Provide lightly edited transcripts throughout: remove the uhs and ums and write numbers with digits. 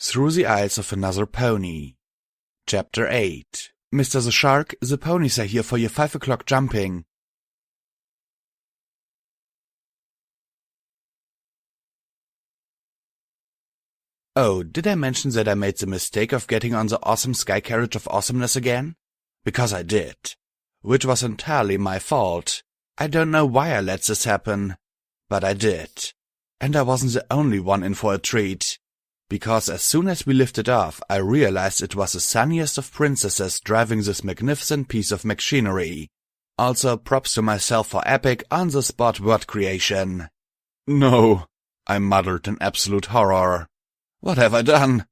Through the Eyes of Another Pony. Chapter 8. Mr. the Shark, the ponies are here for your 5 o'clock jumping. Oh, did I mention that I made the mistake of getting on the awesome sky carriage of awesomeness again? Because I did. Which was entirely my fault. I don't know why I let this happen. But I did. And I wasn't the only one in for a treat. Because as soon as we lifted off, I realized it was the sunniest of princesses driving this magnificent piece of machinery. Also, props to myself for epic, on-the-spot word creation. No, I muttered in absolute horror. What have I done?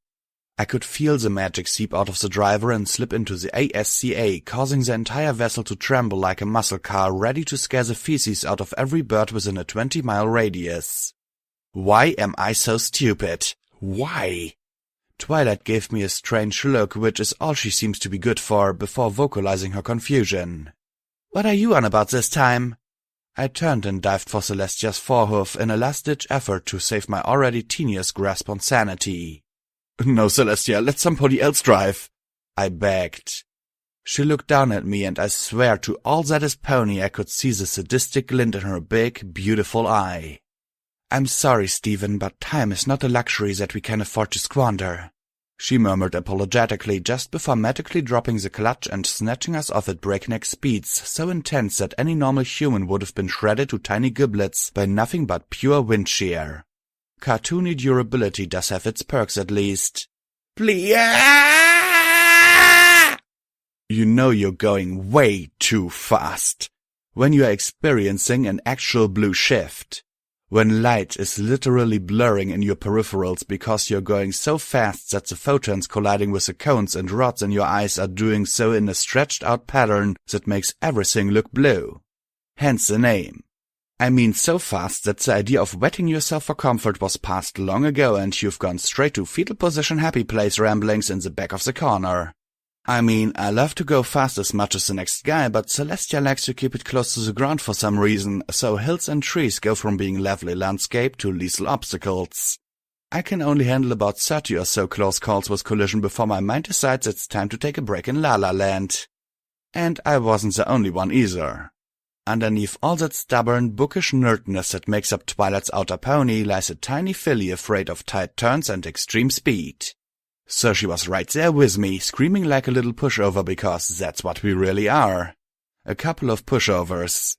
I could feel the magic seep out of the driver and slip into the ASCA, causing the entire vessel to tremble like a muscle car ready to scare the feces out of every bird within a 20-mile radius. Why am I so stupid? Why? Twilight gave me a strange look, which is all she seems to be good for, before vocalizing her confusion. What are you on about this time? I turned and dived for Celestia's forehoof in a last-ditch effort to save my already tenuous grasp on sanity. No, Celestia, let somebody else drive, I begged. She looked down at me, and I swear to all that is pony I could see the sadistic glint in her big, beautiful eye. I'm sorry, Stephen, but time is not a luxury that we can afford to squander, she murmured apologetically just before magically dropping the clutch and snatching us off at breakneck speeds so intense that any normal human would have been shredded to tiny giblets by nothing but pure wind shear. Cartoony durability does have its perks at least. Please! You know you're going way too fast. When you are experiencing an actual blue shift. When light is literally blurring in your peripherals because you're going so fast that the photons colliding with the cones and rods in your eyes are doing so in a stretched-out pattern that makes everything look blue. Hence the name. I mean so fast that the idea of wetting yourself for comfort was past long ago and you've gone straight to fetal position happy place ramblings in the back of the corner. I mean, I love to go fast as much as the next guy, but Celestia likes to keep it close to the ground for some reason, so hills and trees go from being lovely landscape to lethal obstacles. I can only handle about 30 or so close calls with collision before my mind decides it's time to take a break in La La Land. And I wasn't the only one either. Underneath all that stubborn, bookish nerdness that makes up Twilight's outer pony lies a tiny filly afraid of tight turns and extreme speed. So she was right there with me, screaming like a little pushover because that's what we really are. A couple of pushovers.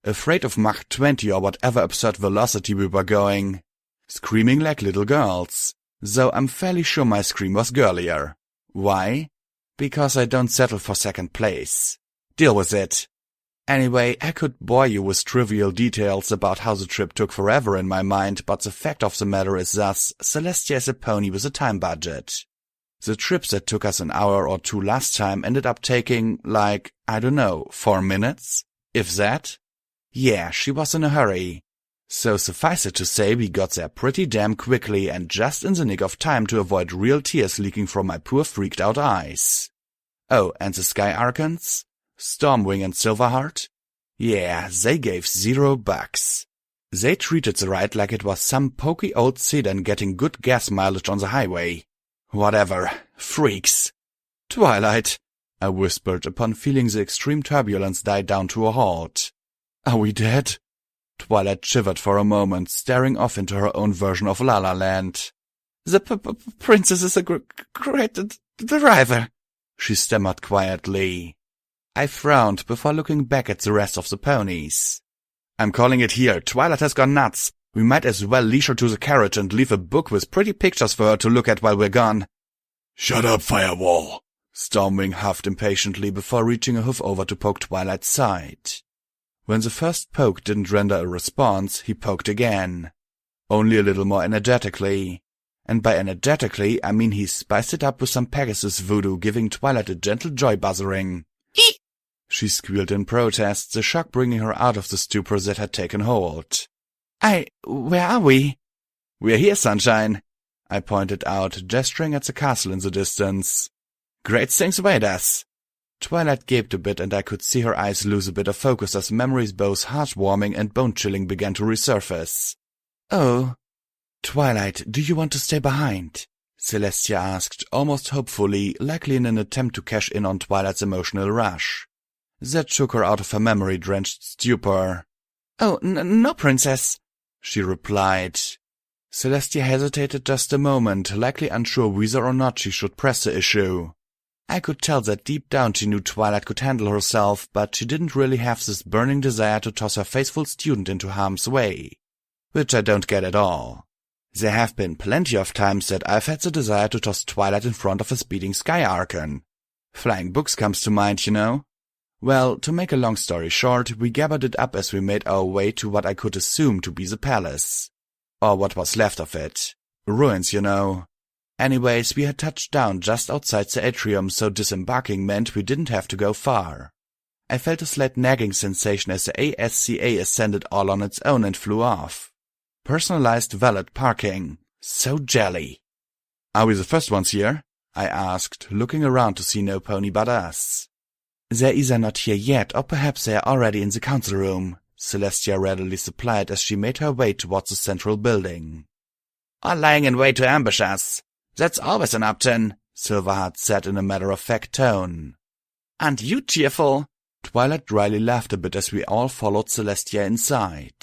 Afraid of Mach 20 or whatever absurd velocity we were going. Screaming like little girls. Though I'm fairly sure my scream was girlier. Why? Because I don't settle for second place. Deal with it. Anyway, I could bore you with trivial details about how the trip took forever in my mind, but the fact of the matter is thus, Celestia is a pony with a time budget. The trips that took us an hour or two last time ended up taking, like, I don't know, 4 minutes? If that? Yeah, she was in a hurry. So suffice it to say we got there pretty damn quickly and just in the nick of time to avoid real tears leaking from my poor freaked out eyes. Oh, and the Sky Archons? Stormwing and Silverheart? Yeah, they gave $0. They treated the ride like it was some pokey old sedan getting good gas mileage on the highway. Whatever. Freaks. Twilight, I whispered upon feeling the extreme turbulence die down to a halt. Are we dead? Twilight shivered for a moment, staring off into her own version of La La Land. The princess is a great driver, she stammered quietly. I frowned before looking back at the rest of the ponies. I'm calling it here. Twilight has gone nuts. We might as well leash her to the carriage and leave a book with pretty pictures for her to look at while we're gone. Shut up, Firewall, Stormwing huffed impatiently before reaching a hoof over to poke Twilight's side. When the first poke didn't render a response, he poked again. Only a little more energetically. And by energetically, I mean he spiced it up with some Pegasus voodoo, giving Twilight a gentle joy buzzering. She squealed in protest, the shock bringing her out of the stupor that had taken hold. Where are we? We're here, sunshine, I pointed out, gesturing at the castle in the distance. Great things await us. Twilight gaped a bit and I could see her eyes lose a bit of focus as memories both heart-warming and bone-chilling began to resurface. Oh. Twilight, do you want to stay behind? Celestia asked, almost hopefully, likely in an attempt to cash in on Twilight's emotional rush. That shook her out of her memory-drenched stupor. "Oh, no, princess," she replied. Celestia hesitated just a moment, likely unsure whether or not she should press the issue. I could tell that deep down she knew Twilight could handle herself, but she didn't really have this burning desire to toss her faithful student into harm's way. Which I don't get at all. There have been plenty of times that I've had the desire to toss Twilight in front of a speeding sky archon. Flying books comes to mind, you know. Well, to make a long story short, we gathered it up as we made our way to what I could assume to be the palace. Or what was left of it. Ruins, you know. Anyways, we had touched down just outside the atrium, so disembarking meant we didn't have to go far. I felt a slight nagging sensation as the ASCA ascended all on its own and flew off. Personalized valet parking. So jelly. "Are we the first ones here?" I asked, looking around to see no pony but us. "They're either not here yet, or perhaps they're already in the council room," Celestia readily supplied as she made her way towards the central building. "Or lying in wait to ambush us. That's always an option," Silverheart said in a matter-of-fact tone. "Aren't you cheerful?" Twilight dryly laughed a bit as we all followed Celestia inside.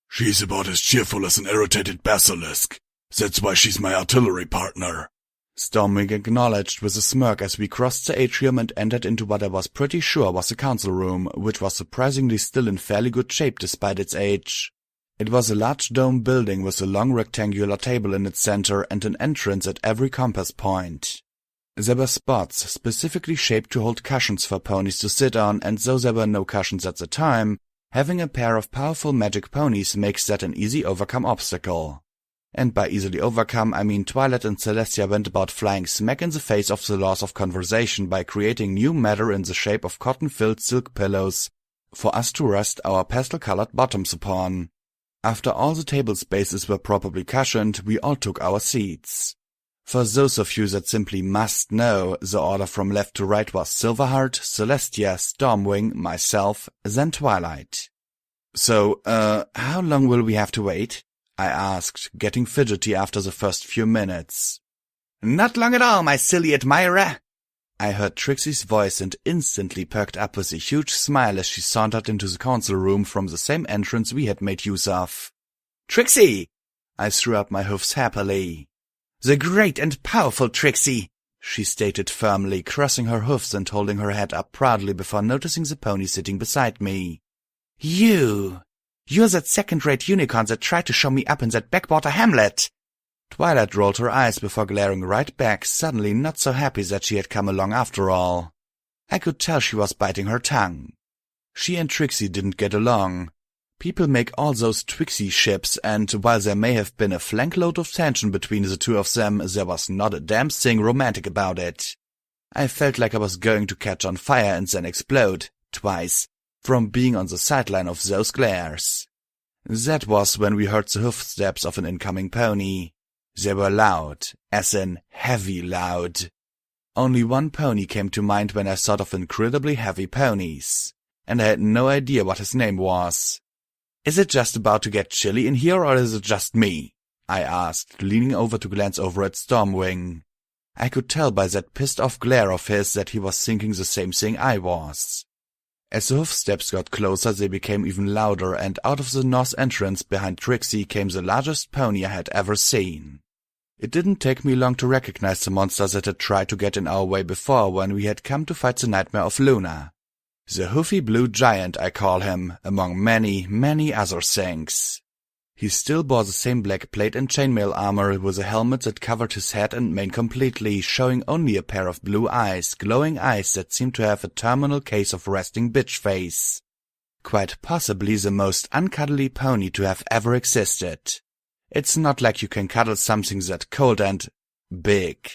"She's about as cheerful as an irritated basilisk. That's why she's my artillery partner," Stormwing acknowledged with a smirk as we crossed the atrium and entered into what I was pretty sure was the council room, which was surprisingly still in fairly good shape despite its age. It was a large dome building with a long rectangular table in its center and an entrance at every compass point. There were spots specifically shaped to hold cushions for ponies to sit on, and though there were no cushions at the time, having a pair of powerful magic ponies makes that an easy overcome obstacle. And by easily overcome, I mean Twilight and Celestia went about flying smack in the face of the laws of conversation by creating new matter in the shape of cotton-filled silk pillows for us to rest our pastel-colored bottoms upon. After all the table spaces were properly cushioned, we all took our seats. For those of you that simply must know, the order from left to right was Silverheart, Celestia, Stormwing, myself, then Twilight. "So, how long will we have to wait?" I asked, getting fidgety after the first few minutes. "Not long at all, my silly admirer." I heard Trixie's voice and instantly perked up with a huge smile as she sauntered into the council room from the same entrance we had made use of. "Trixie!" I threw up my hoofs happily. "The great and powerful Trixie," she stated firmly, crossing her hoofs and holding her head up proudly before noticing the pony sitting beside me. You're that second-rate unicorn that tried to show me up in that backwater hamlet." Twilight rolled her eyes before glaring right back, suddenly not so happy that she had come along after all. I could tell she was biting her tongue. She and Trixie didn't get along. People make all those Twixie ships, and while there may have been a flankload of tension between the two of them, there was not a damn thing romantic about it. I felt like I was going to catch on fire and then explode, twice, from being on the sideline of those glares. That was when we heard the hoofsteps of an incoming pony. They were loud, as in heavy loud. Only one pony came to mind when I thought of incredibly heavy ponies, and I had no idea what his name was. "Is it just about to get chilly in here, or is it just me?" I asked, leaning over to glance over at Stormwing. I could tell by that pissed-off glare of his that he was thinking the same thing I was. As the hoofsteps got closer, they became even louder, and out of the north entrance behind Trixie came the largest pony I had ever seen. It didn't take me long to recognize the monster that had tried to get in our way before when we had come to fight the nightmare of Luna. The hoofy blue giant, I call him, among many, many other things. He still bore the same black plate and chainmail armor with a helmet that covered his head and mane completely, showing only a pair of blue eyes, glowing eyes that seemed to have a terminal case of resting bitch face. Quite possibly the most uncuddly pony to have ever existed. It's not like you can cuddle something that cold and big.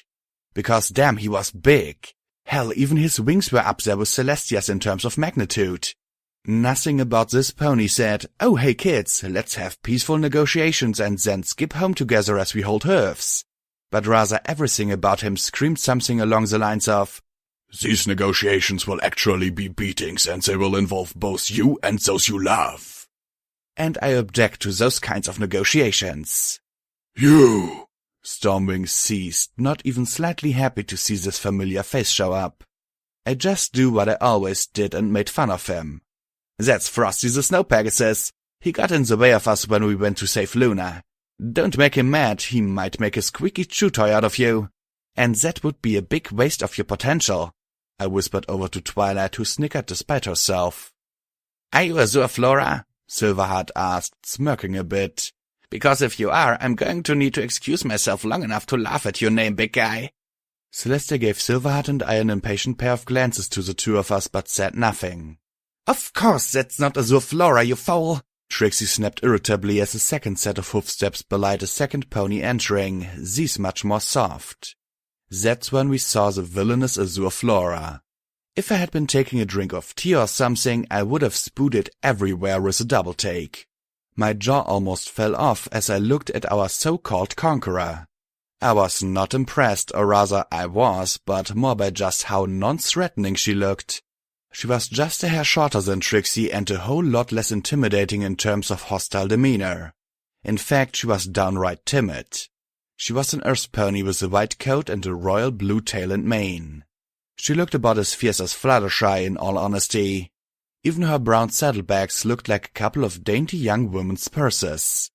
Because damn, he was big. Hell, even his wings were up there with Celestia's in terms of magnitude. Nothing about this pony said, "Oh hey kids, let's have peaceful negotiations and then skip home together as we hold hoofs." But rather everything about him screamed something along the lines of, "These negotiations will actually be beatings and they will involve both you and those you love." And I object to those kinds of negotiations. "You!" Stormwing ceased, not even slightly happy to see this familiar face show up. I just do what I always did and made fun of him. That's Frosty the Snow Pegasus. He got in the way of us when we went to save Luna. Don't make him mad, he might make a squeaky chew toy out of you. And that would be a big waste of your potential, I whispered over to Twilight, who snickered despite herself. Are you Azure Flora? Silverheart asked, smirking a bit. Because if you are, I'm going to need to excuse myself long enough to laugh at your name, big guy. Celestia gave Silverheart and I an impatient pair of glances to the two of us, but said nothing. Of course that's not Azure Flora, you fool! Trixie snapped irritably as a second set of hoofsteps belied a second pony entering, these much more soft. That's when we saw the villainous Azure Flora. If I had been taking a drink of tea or something, I would have spewed it everywhere with a double take. My jaw almost fell off as I looked at our so-called conqueror. I was not impressed, or rather I was, but more by just how non-threatening she looked. She was just a hair shorter than Trixie and a whole lot less intimidating in terms of hostile demeanor. In fact, she was downright timid. She was an earth pony with a white coat and a royal blue tail and mane. She looked about as fierce as Fluttershy, in all honesty. Even her brown saddlebags looked like a couple of dainty young women's purses.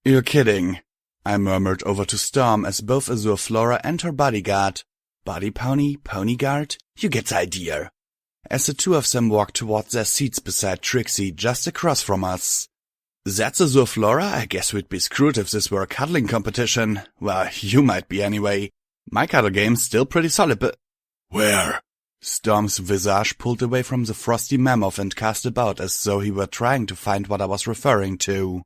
You're kidding, I murmured over to Storm as both Azure Flora and her bodyguard, body pony, pony guard, you get the idea, as the two of them walked towards their seats beside Trixie just across from us. That's Azure Flora? I guess we'd be screwed if this were a cuddling competition. Well, you might be anyway. My cuddle game's still pretty solid, but... Where? Storm's visage pulled away from the frosty mammoth and cast about as though he were trying to find what I was referring to.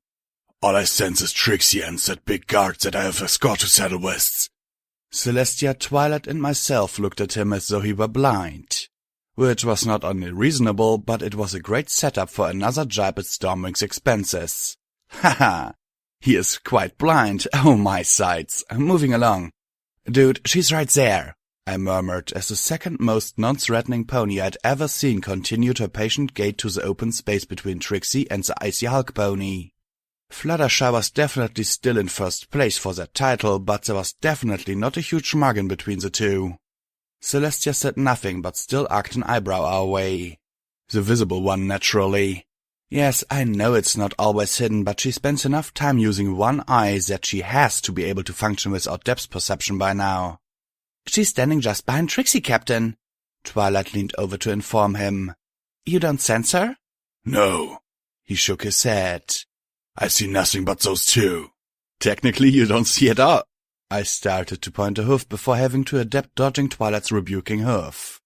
All I sense is Trixie and that big guard that I have a score to settle with. Celestia, Twilight, and myself looked at him as though he were blind. Which was not only reasonable, but it was a great setup for another jibe at Stormwing's expenses. Haha! He is quite blind, oh my sights. Moving along. Dude, she's right there, I murmured as the second most non-threatening pony I'd ever seen continued her patient gait to the open space between Trixie and the icy Hulk pony. Fluttershy was definitely still in first place for that title, but there was definitely not a huge margin between the two. Celestia said nothing, but still arched an eyebrow our way. The visible one, naturally. Yes, I know it's not always hidden, but she spends enough time using one eye that she has to be able to function without depth perception by now. She's standing just behind Trixie, Captain. Twilight leaned over to inform him. You don't sense her? No. He shook his head. I see nothing but those two. Technically, you don't see at all. I started to point a hoof before having to adapt dodging Twilight's rebuking hoof.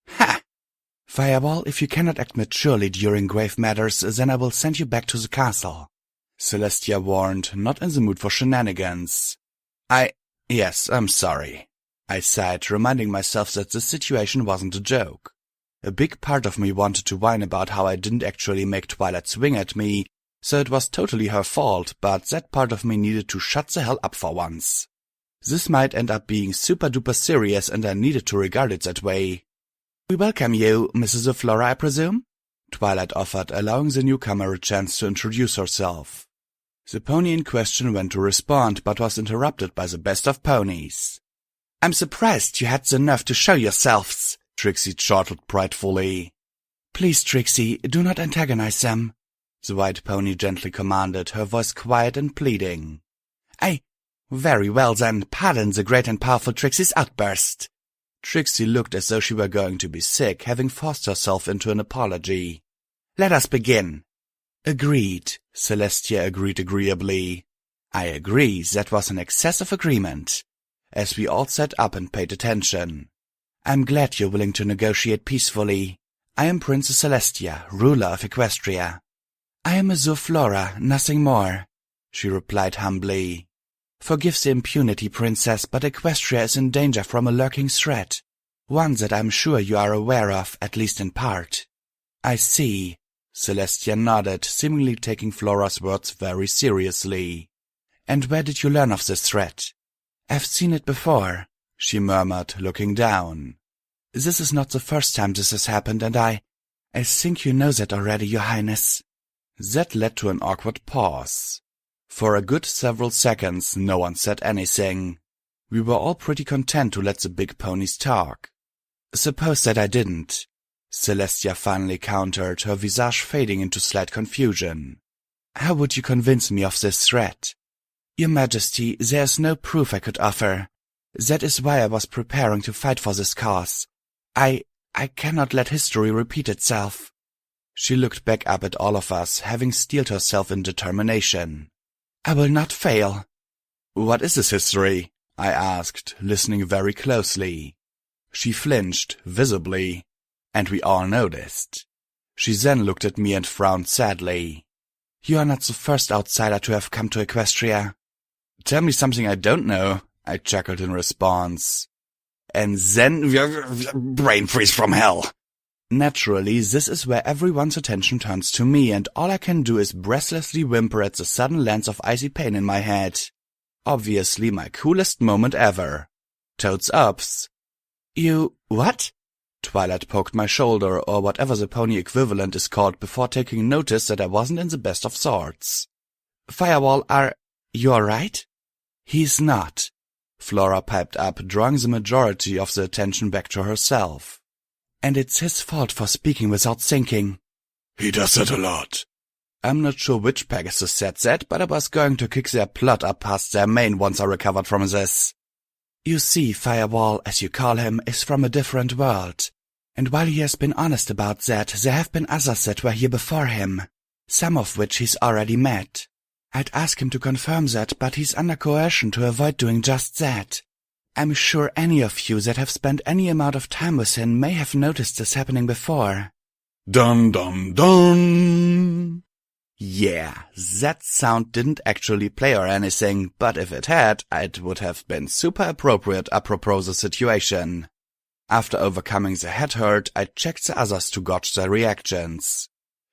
Ha! Fireball, if you cannot act maturely during grave matters, then I will send you back to the castle. Celestia warned, not in the mood for shenanigans. Yes, I'm sorry. I sighed, reminding myself that this situation wasn't a joke. A big part of me wanted to whine about how I didn't actually make Twilight swing at me, so it was totally her fault, but that part of me needed to shut the hell up for once. This might end up being super-duper serious, and I needed to regard it that way. We welcome you, Mrs. Flora, I presume? Twilight offered, allowing the newcomer a chance to introduce herself. The pony in question went to respond, but was interrupted by the best of ponies. I'm surprised you had the nerve to show yourselves, Trixie chortled pridefully. Please, Trixie, do not antagonize them, the white pony gently commanded, her voice quiet and pleading. Very well then, pardon the great and powerful Trixie's outburst. Trixie looked as though she were going to be sick, having forced herself into an apology. Let us begin. Agreed, Celestia agreed agreeably. I agree, that was an excessive agreement. As we all sat up and paid attention. I'm glad you're willing to negotiate peacefully. I am Princess Celestia, ruler of Equestria. I am Azure Flora, nothing more, she replied humbly. Forgive the impunity, Princess, but Equestria is in danger from a lurking threat. One that I'm sure you are aware of, at least in part. I see. Celestia nodded, seemingly taking Flora's words very seriously. And where did you learn of this threat? I've seen it before, she murmured, looking down. This is not the first time this has happened, and I think you know that already, Your Highness. That led to an awkward pause. For a good several seconds, no one said anything. We were all pretty content to let the big ponies talk. Suppose that I didn't, Celestia finally countered, her visage fading into slight confusion. How would you convince me of this threat? Your Majesty, there is no proof I could offer. That is why I was preparing to fight for this cause. I cannot let history repeat itself. She looked back up at all of us, having steeled herself in determination. I will not fail. What is this history? I asked, listening very closely. She flinched, visibly, and we all noticed. She then looked at me and frowned sadly. You are not the first outsider to have come to Equestria. Tell me something I don't know, I chuckled in response. And then brain freeze from hell. Naturally, this is where everyone's attention turns to me, and all I can do is breathlessly whimper at the sudden lance of icy pain in my head. Obviously my coolest moment ever. Toads ups. You... what? Twilight poked my shoulder, or whatever the pony equivalent is called, before taking notice that I wasn't in the best of sorts. Firewall, are you alright? He's not. Flora piped up, drawing the majority of the attention back to herself. And it's his fault for speaking without thinking. He does that a lot. I'm not sure which Pegasus said that, but I was going to kick their plot up past their mane once I recovered from this. You see, Firewall, as you call him, is from a different world. And while he has been honest about that, there have been others that were here before him, some of which he's already met. I'd ask him to confirm that, but he's under coercion to avoid doing just that. I'm sure any of you that have spent any amount of time with him may have noticed this happening before. Dun dun dun! Yeah, that sound didn't actually play or anything, but if it had, it would have been super appropriate apropos the situation. After overcoming the head hurt, I checked the others to gauge their reactions.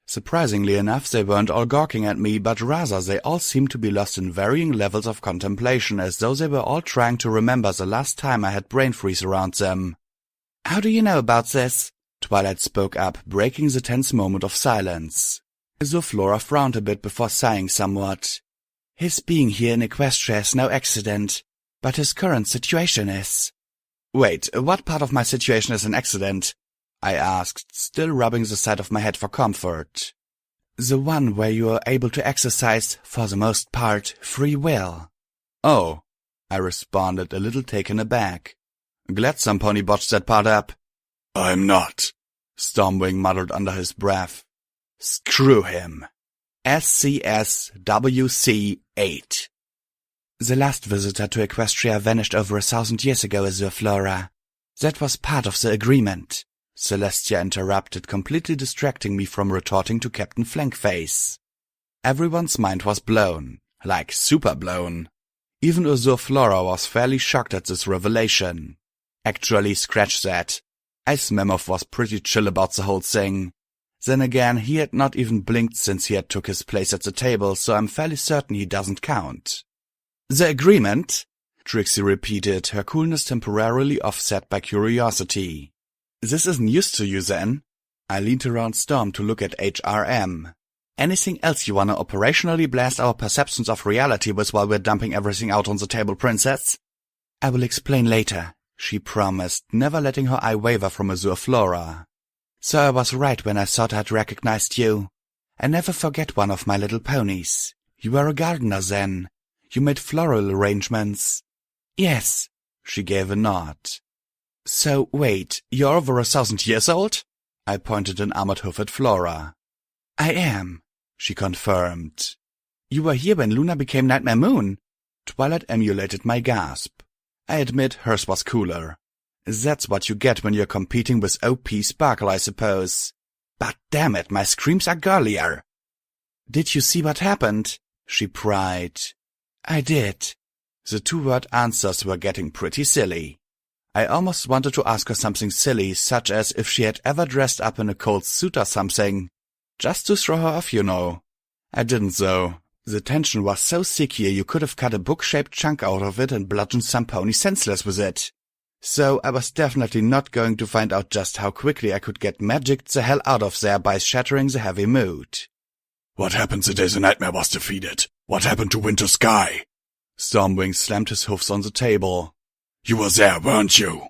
Surprisingly enough, they weren't all gawking at me, but rather they all seemed to be lost in varying levels of contemplation, as though they were all trying to remember the last time I had brain freeze around them. How do you know about this? Twilight spoke up, breaking the tense moment of silence. Flora frowned a bit before sighing somewhat. His being here in Equestria is no accident, but his current situation is. Wait, what part of my situation is an accident? I asked, still rubbing the side of my head for comfort. The one where you are able to exercise, for the most part, free will. Oh, I responded, a little taken aback. Glad some pony botched that part up. I'm not, Stormwing muttered under his breath. Screw him. SCSWC-8. The last visitor to Equestria vanished over 1,000 years ago, Azure Flora. That was part of the agreement. Celestia interrupted, completely distracting me from retorting to Captain Flankface. Everyone's mind was blown. Like super blown. Even Azure Flora was fairly shocked at this revelation. Actually, scratch that. Ice Mammoth was pretty chill about the whole thing. Then again, he had not even blinked since he had took his place at the table, so I'm fairly certain he doesn't count. The agreement? Trixie repeated, her coolness temporarily offset by curiosity. This isn't news to you, then? I leaned around Storm to look at HRM. Anything else you wanna operationally blast our perceptions of reality with while we're dumping everything out on the table, Princess? I will explain later, she promised, never letting her eye waver from Azure Flora. So I was right when I thought I'd recognized you. I never forget one of my little ponies. You were a gardener then. You made floral arrangements. Yes, she gave a nod. So, wait, you're over 1,000 years old? I pointed an armored hoof at Flora. I am, she confirmed. You were here when Luna became Nightmare Moon? Twilight emulated my gasp. I admit hers was cooler. That's what you get when you're competing with OP Sparkle, I suppose. But damn it, my screams are girlier. Did you see what happened? She pried. I did. The two-word answers were getting pretty silly. I almost wanted to ask her something silly, such as if she had ever dressed up in a cold suit or something. Just to throw her off, you know. I didn't though. The tension was so sick here you could have cut a book-shaped chunk out of it and bludgeoned some pony senseless with it. So I was definitely not going to find out just how quickly I could get magicked the hell out of there by shattering the heavy mood. What happened the day the nightmare was defeated? What happened to Winter Sky? Stormwing slammed his hoofs on the table. You were there, weren't you?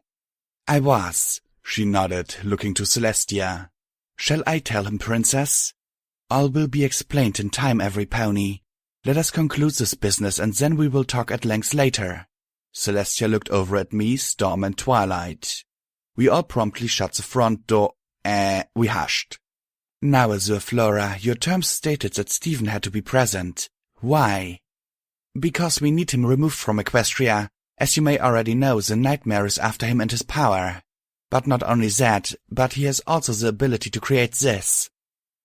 I was, she nodded, looking to Celestia. Shall I tell him, Princess? All will be explained in time, every pony. Let us conclude this business and then we will talk at length later. Celestia looked over at me, Storm and Twilight. We all promptly shut the front door. We hushed. Now, Azure Flora, your terms stated that Stephen had to be present. Why? Because we need him removed from Equestria. As you may already know, the nightmare is after him and his power. But not only that, but he has also the ability to create this.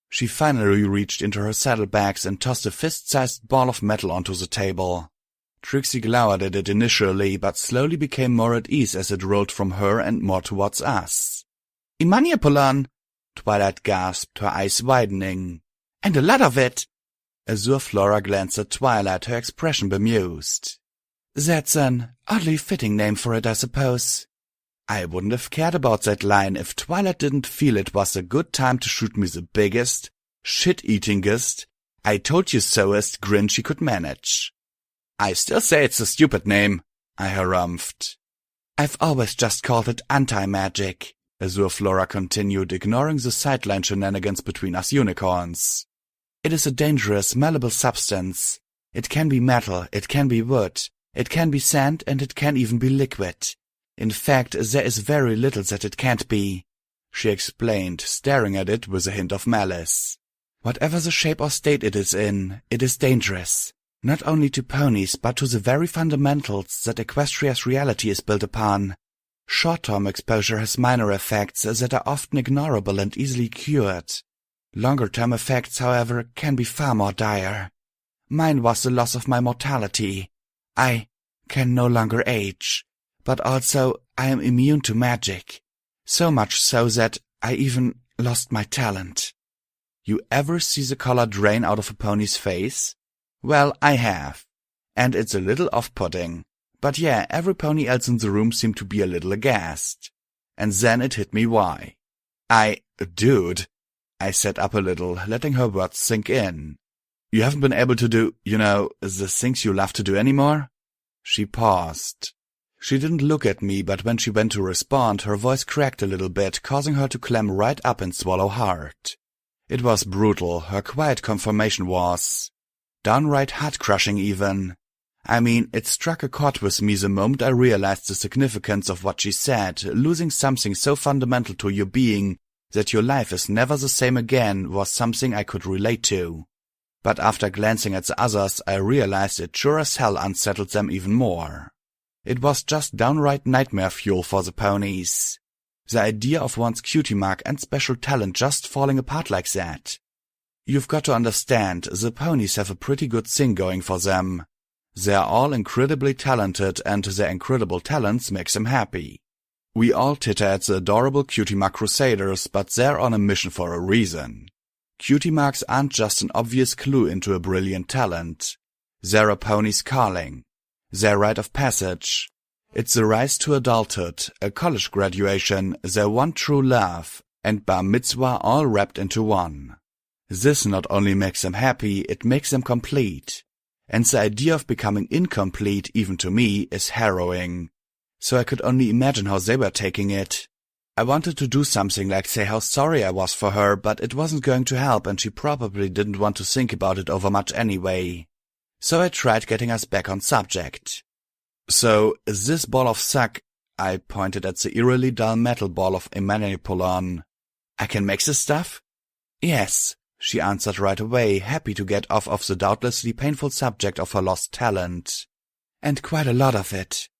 She finally reached into her saddlebags and tossed a fist-sized ball of metal onto the table. Trixie glowered at it initially, but slowly became more at ease as it rolled from her and more towards us. Imaniapolon! Twilight gasped, her eyes widening. And a lot of it! Azure Flora glanced at Twilight, her expression bemused. That's an oddly fitting name for it, I suppose. I wouldn't have cared about that line if Twilight didn't feel it was a good time to shoot me the biggest, shit-eatingest, I-told-you-soest grin she could manage. I still say it's a stupid name, I harumphed. I've always just called it anti-magic, Azure Flora continued, ignoring the sideline shenanigans between us unicorns. It is a dangerous, malleable substance. It can be metal, it can be wood, it can be sand, and it can even be liquid. In fact, there is very little that it can't be, she explained, staring at it with a hint of malice. Whatever the shape or state it is in, it is dangerous. Not only to ponies, but to the very fundamentals that Equestria's reality is built upon. Short-term exposure has minor effects that are often ignorable and easily cured. Longer-term effects, however, can be far more dire. Mine was the loss of my mortality. I can no longer age. But also, I am immune to magic. So much so that I even lost my talent. You ever see the color drain out of a pony's face? Well, I have. And it's a little off-putting. But yeah, every pony else in the room seemed to be a little aghast. And then it hit me why. Dude, I sat up a little, letting her words sink in. You haven't been able to do, the things you love to do anymore? She paused. She didn't look at me, but when she went to respond, her voice cracked a little bit, causing her to clam right up and swallow hard. It was brutal, her quiet confirmation was. Downright heart-crushing even. I mean, it struck a chord with me the moment I realized the significance of what she said. Losing something so fundamental to your being that your life is never the same again was something I could relate to. But after glancing at the others, I realized it sure as hell unsettled them even more. It was just downright nightmare fuel for the ponies. The idea of one's cutie mark and special talent just falling apart like that. You've got to understand, the ponies have a pretty good thing going for them. They're all incredibly talented, and their incredible talents makes them happy. We all titter at the adorable cutie mark crusaders, but they're on a mission for a reason. Cutie marks aren't just an obvious clue into a brilliant talent. They're a pony's calling. Their rite of passage. It's the rise to adulthood, a college graduation, their one true love, and bar mitzvah all wrapped into one. This not only makes them happy, it makes them complete. And the idea of becoming incomplete, even to me, is harrowing. So I could only imagine how they were taking it. I wanted to do something like say how sorry I was for her, but it wasn't going to help and she probably didn't want to think about it over much anyway. So I tried getting us back on subject. So, this ball of suck, I pointed at the eerily dull metal ball of Imaniapolon. I can make this stuff? Yes, she answered right away, happy to get off of the doubtlessly painful subject of her lost talent. And quite a lot of it.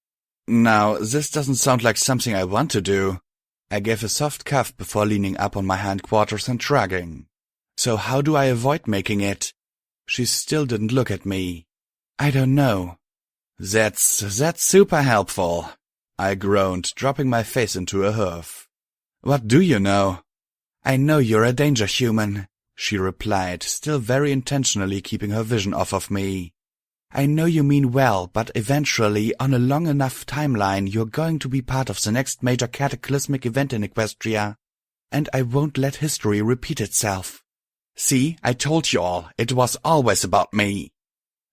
Now, this doesn't sound like something I want to do. I gave a soft cough before leaning up on my hindquarters and shrugging. So how do I avoid making it? She still didn't look at me. I don't know. That's super helpful, I groaned, dropping my face into a hoof. What do you know? I know you're a danger human, she replied, still very intentionally keeping her vision off of me. I know you mean well, but eventually, on a long enough timeline, you're going to be part of the next major cataclysmic event in Equestria, and I won't let history repeat itself. See, I told you all, it was always about me.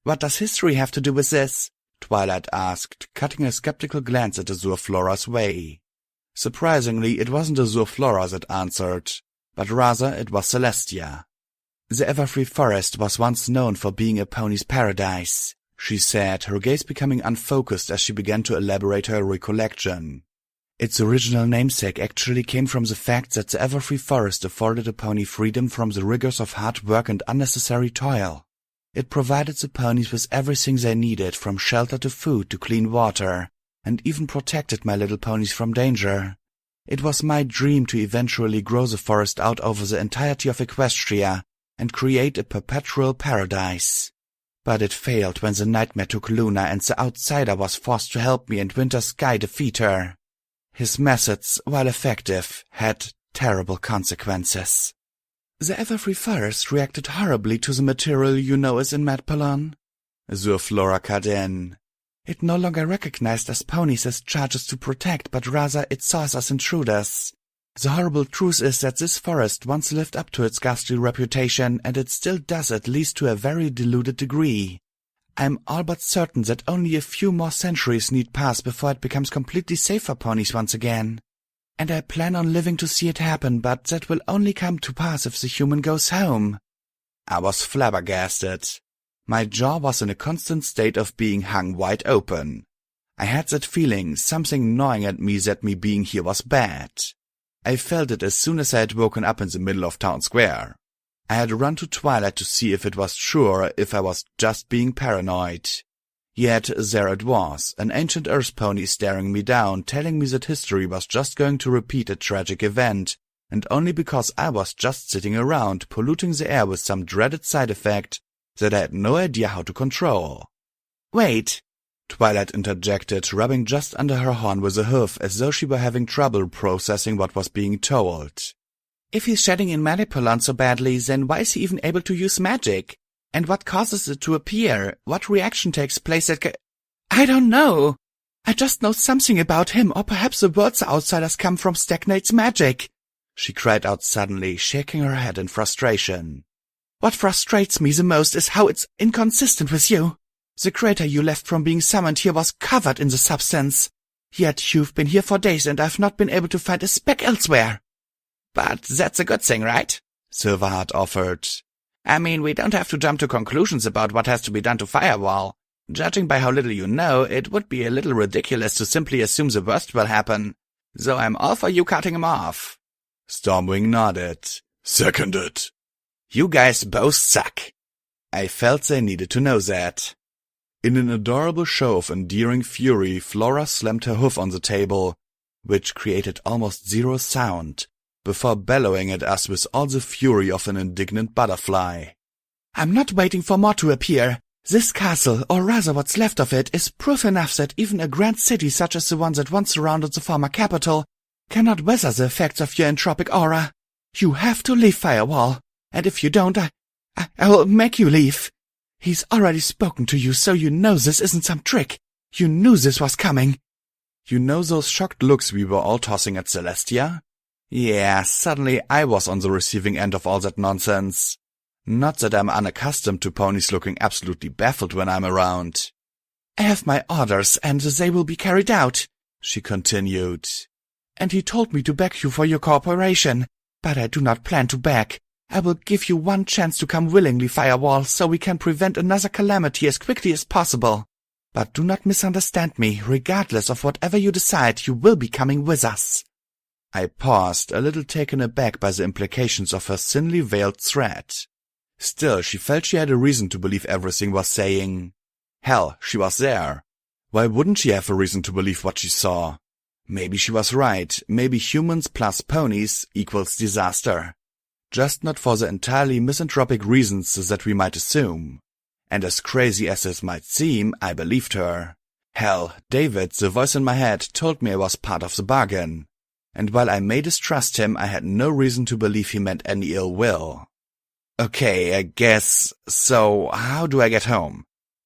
What does history have to do with this? Twilight asked, cutting a skeptical glance at Azure Flora's way. Surprisingly, it wasn't Azure Flora that answered, but rather it was Celestia. The Everfree Forest was once known for being a pony's paradise, she said, her gaze becoming unfocused as she began to elaborate her recollection. Its original namesake actually came from the fact that the Everfree Forest afforded a pony freedom from the rigors of hard work and unnecessary toil. It provided the ponies with everything they needed, from shelter to food to clean water, and even protected my little ponies from danger. It was my dream to eventually grow the forest out over the entirety of Equestria and create a perpetual paradise. But it failed when the nightmare took Luna and the outsider was forced to help me and Winter Sky defeat her. His methods, while effective, had terrible consequences. The Everfree Forest reacted horribly to the material you know as in Madpalon. Azure Flora cut in. It no longer recognized us ponies as charges to protect, but rather it saw us as intruders. The horrible truth is that this forest once lived up to its ghastly reputation, and it still does, at least to a very diluted degree. I'm all but certain that only a few more centuries need pass before it becomes completely safe for ponies once again. And I plan on living to see it happen, but that will only come to pass if the human goes home. I was flabbergasted. My jaw was in a constant state of being hung wide open. I had that feeling, something gnawing at me that me being here was bad. I felt it as soon as I had woken up in the middle of town square. I had run to Twilight to see if it was true or if I was just being paranoid. Yet there it was, an ancient earth pony staring me down, telling me that history was just going to repeat a tragic event, and only because I was just sitting around, polluting the air with some dreaded side effect that I had no idea how to control. "Wait," Twilight interjected, rubbing just under her horn with a hoof as though she were having trouble processing what was being told. "If he's shedding in Manipulon so badly, then why is he even able to use magic? And what causes it to appear? What reaction takes place at I don't know. I just know something about him, or perhaps the words the outsiders come from stagnates magic," she cried out suddenly, shaking her head in frustration. "What frustrates me the most is how it's inconsistent with you. The crater you left from being summoned here was covered in the substance. Yet you've been here for days and I've not been able to find a speck elsewhere." "But that's a good thing, right?" Silverheart offered. "I mean, we don't have to jump to conclusions about what has to be done to Firewall. Judging by how little you know, it would be a little ridiculous to simply assume the worst will happen. So I'm all for you cutting him off." Stormwing nodded. Seconded. "You guys both suck." I felt they needed to know that. In an adorable show of endearing fury, Flora slammed her hoof on the table, which created almost zero sound, before bellowing at us with all the fury of an indignant butterfly. "I'm not waiting for more to appear. This castle, or rather what's left of it, is proof enough that even a grand city such as the one that once surrounded the former capital cannot weather the effects of your entropic aura. You have to leave Firewall, and if you don't, I will make you leave. He's already spoken to you, so you know this isn't some trick. You knew this was coming." You know those shocked looks we were all tossing at Celestia? Yeah, suddenly I was on the receiving end of all that nonsense. Not that I'm unaccustomed to ponies looking absolutely baffled when I'm around. "I have my orders, and they will be carried out," she continued. "And he told me to beg you for your cooperation, but I do not plan to beg. I will give you one chance to come willingly, Firewall, so we can prevent another calamity as quickly as possible. But do not misunderstand me. Regardless of whatever you decide, you will be coming with us." I paused, a little taken aback by the implications of her thinly veiled threat. Still, she felt she had a reason to believe everything was saying. Hell, she was there. Why wouldn't she have a reason to believe what she saw? Maybe she was right. Maybe humans plus ponies equals disaster. Just not for the entirely misanthropic reasons that we might assume. And as crazy as this might seem, I believed her. Hell, David, the voice in my head, told me I was part of the bargain. And while I may distrust him, I had no reason to believe he meant any ill will. "Okay, I guess. So, how do I get home?"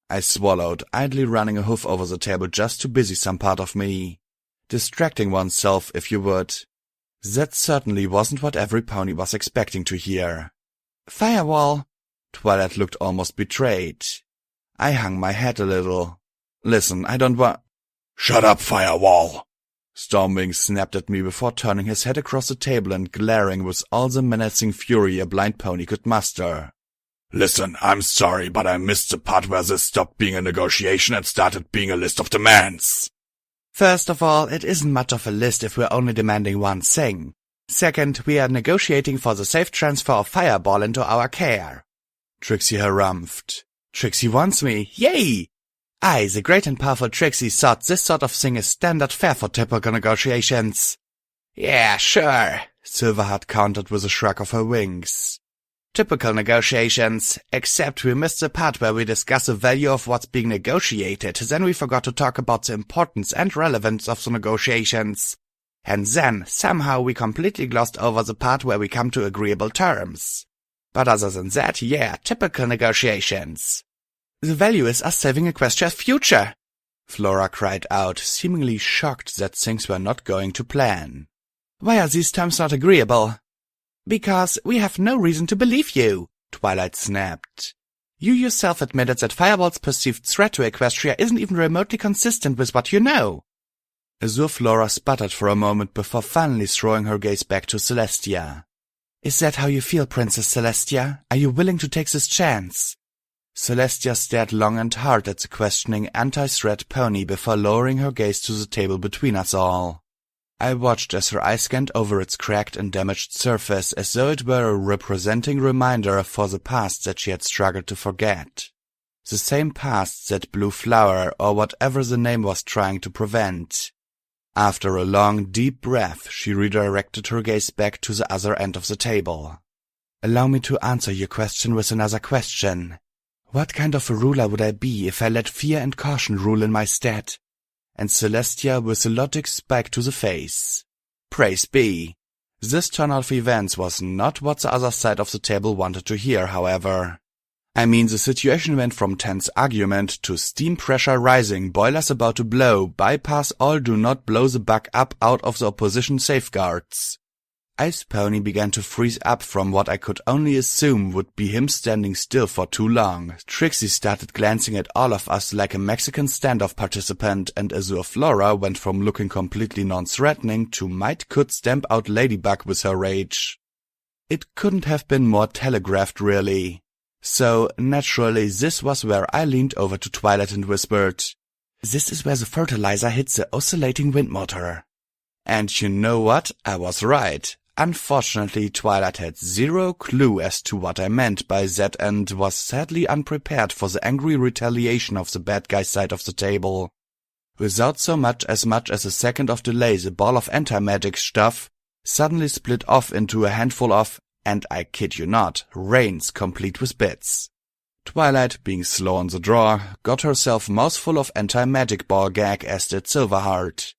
I swallowed, idly running a hoof over the table just to busy some part of me. Distracting oneself, if you would. That certainly wasn't what every pony was expecting to hear. "Firewall." Twilight looked almost betrayed. I hung my head a little. Listen, I don't want— Shut up, Firewall! Stormwing snapped at me before turning his head across the table and glaring with all the menacing fury a blind pony could muster. Listen, I'm sorry, but I missed the part where this stopped being a negotiation and started being a list of demands. First of all, it isn't much of a list if we're only demanding one thing. Second, we are negotiating for the safe transfer of Fireball into our care. Trixie harumphed. Trixie wants me, yay! I, the great and powerful Trixie, thought this sort of thing is standard fare for typical negotiations. Yeah, sure, Silverheart countered with a shrug of her wings. Typical negotiations, except we missed the part where we discuss the value of what's being negotiated, then we forgot to talk about the importance and relevance of the negotiations. And then, somehow, we completely glossed over the part where we come to agreeable terms. But other than that, yeah, typical negotiations. The value is us saving Equestria's future, Flora cried out, seemingly shocked that things were not going to plan. Why are these terms not agreeable? Because we have no reason to believe you, Twilight snapped. You yourself admitted that Fireball's perceived threat to Equestria isn't even remotely consistent with what you know. Azure Flora sputtered for a moment before finally throwing her gaze back to Celestia. Is that how you feel, Princess Celestia? Are you willing to take this chance? Celestia stared long and hard at the questioning anti-threat pony before lowering her gaze to the table between us all. I watched as her eye scanned over its cracked and damaged surface as though it were a representing reminder for the past that she had struggled to forget. The same past that Blue Flower, or whatever the name was, trying to prevent. After a long, deep breath, she redirected her gaze back to the other end of the table. Allow me to answer your question with another question. What kind of a ruler would I be if I let fear and caution rule in my stead? And Celestia with a logic spike to the face. Praise be. This turn of events was not what the other side of the table wanted to hear, however. I mean, the situation went from tense argument to steam pressure rising, boilers about to blow, bypass all do not blow the buck up out of the opposition safeguards. Ice Pony began to freeze up from what I could only assume would be him standing still for too long. Trixie started glancing at all of us like a Mexican standoff participant, and Azure Flora went from looking completely non-threatening to might could stamp out Ladybug with her rage. It couldn't have been more telegraphed, really. So, naturally, this was where I leaned over to Twilight and whispered, "This is where the fertilizer hits the oscillating wind motor." And you know what? I was right. Unfortunately, Twilight had zero clue as to what I meant by that and was sadly unprepared for the angry retaliation of the bad guy side of the table. Without so much as a second of delay, the ball of anti-magic stuff suddenly split off into a handful of, and I kid you not, rains complete with bits. Twilight, being slow on the draw, got herself mouthful of anti-magic ball gag, as did Silverheart.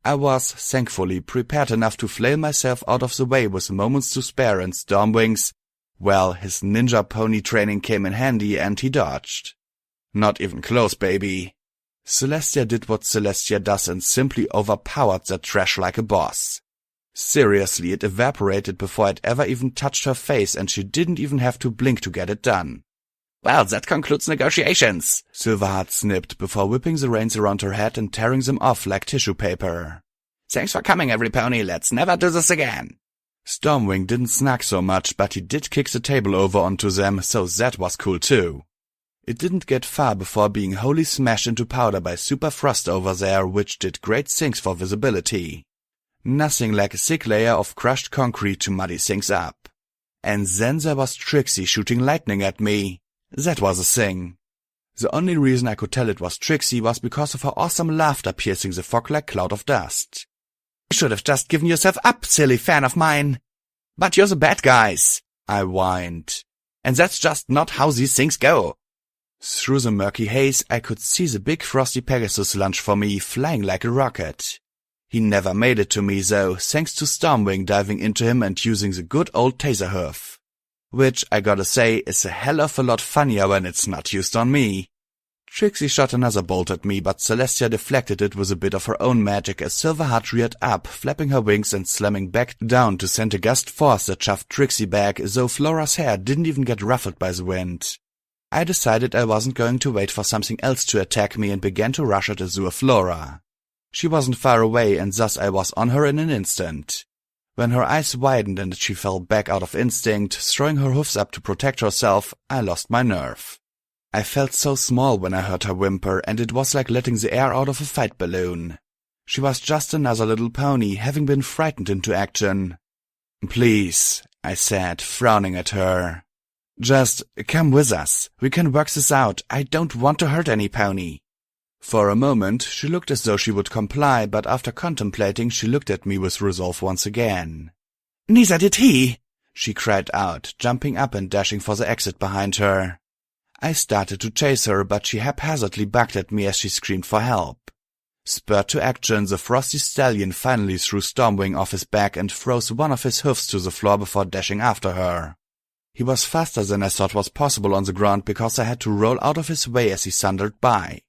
I was, thankfully, prepared enough to flail myself out of the way with moments to spare, and Stormwing's, well, his ninja pony training came in handy and he dodged. Not even close, baby. Celestia did what Celestia does and simply overpowered that trash like a boss. Seriously, it evaporated before it ever even touched her face, and she didn't even have to blink to get it done. Well, that concludes negotiations, Silverheart snipped before whipping the reins around her head and tearing them off like tissue paper. Thanks for coming, every pony. Let's never do this again. Stormwing didn't snag so much, but he did kick the table over onto them, so that was cool too. It didn't get far before being wholly smashed into powder by Super Frost over there, which did great things for visibility. Nothing like a thick layer of crushed concrete to muddy things up. And then there was Trixie shooting lightning at me. That was a thing. The only reason I could tell it was Trixie was because of her awesome laughter piercing the fog like cloud of dust. You should have just given yourself up, silly fan of mine. But you're the bad guys, I whined. And that's just not how these things go. Through the murky haze, I could see the big frosty Pegasus lunge for me, flying like a rocket. He never made it to me, though, thanks to Stormwing diving into him and using the good old taser hoof. Which, I gotta say, is a hell of a lot funnier when it's not used on me. Trixie shot another bolt at me, but Celestia deflected it with a bit of her own magic as Silverheart reared up, flapping her wings and slamming back down to send a gust force that shoved Trixie back, though Flora's hair didn't even get ruffled by the wind. I decided I wasn't going to wait for something else to attack me and began to rush at Azure Flora. She wasn't far away, and thus I was on her in an instant. When her eyes widened and she fell back out of instinct, throwing her hoofs up to protect herself, I lost my nerve. I felt so small when I heard her whimper, and it was like letting the air out of a fight balloon. She was just another little pony, having been frightened into action. "Please," I said, frowning at her. "Just come with us. We can work this out. I don't want to hurt any pony." For a moment, she looked as though she would comply, but after contemplating, she looked at me with resolve once again. "Neither did he," she cried out, jumping up and dashing for the exit behind her. I started to chase her, but she haphazardly bucked at me as she screamed for help. Spurred to action, the frosty stallion finally threw Stormwing off his back and froze one of his hoofs to the floor before dashing after her. He was faster than I thought was possible on the ground because I had to roll out of his way as he thundered by.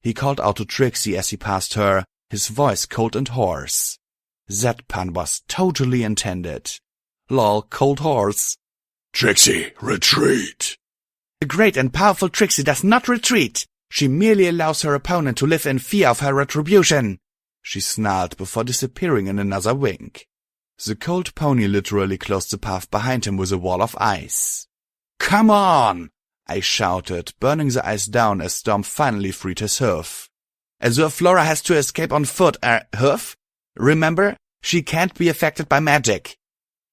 He called out to Trixie as he passed her, his voice cold and hoarse. That pun was totally intended. Lol, cold horse. "Trixie, retreat!" A great and powerful Trixie does not retreat. She merely allows her opponent to live in fear of her retribution, she snarled before disappearing in another wink. The cold pony literally closed the path behind him with a wall of ice. "Come on!" I shouted, burning the ice down as Storm finally freed his hoof. "Azure Flora has to escape on foot, hoof? Remember, she can't be affected by magic."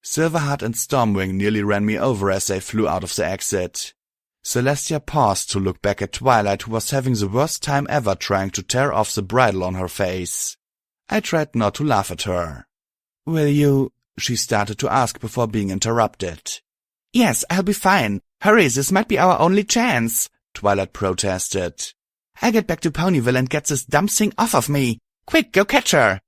Silverheart and Stormwing nearly ran me over as they flew out of the exit. Celestia paused to look back at Twilight, who was having the worst time ever trying to tear off the bridle on her face. I tried not to laugh at her. "Will you?" she started to ask before being interrupted. "Yes, I'll be fine. Hurry, this might be our only chance," Twilight protested. "I'll get back to Ponyville and get this dumb thing off of me. Quick, go catch her!"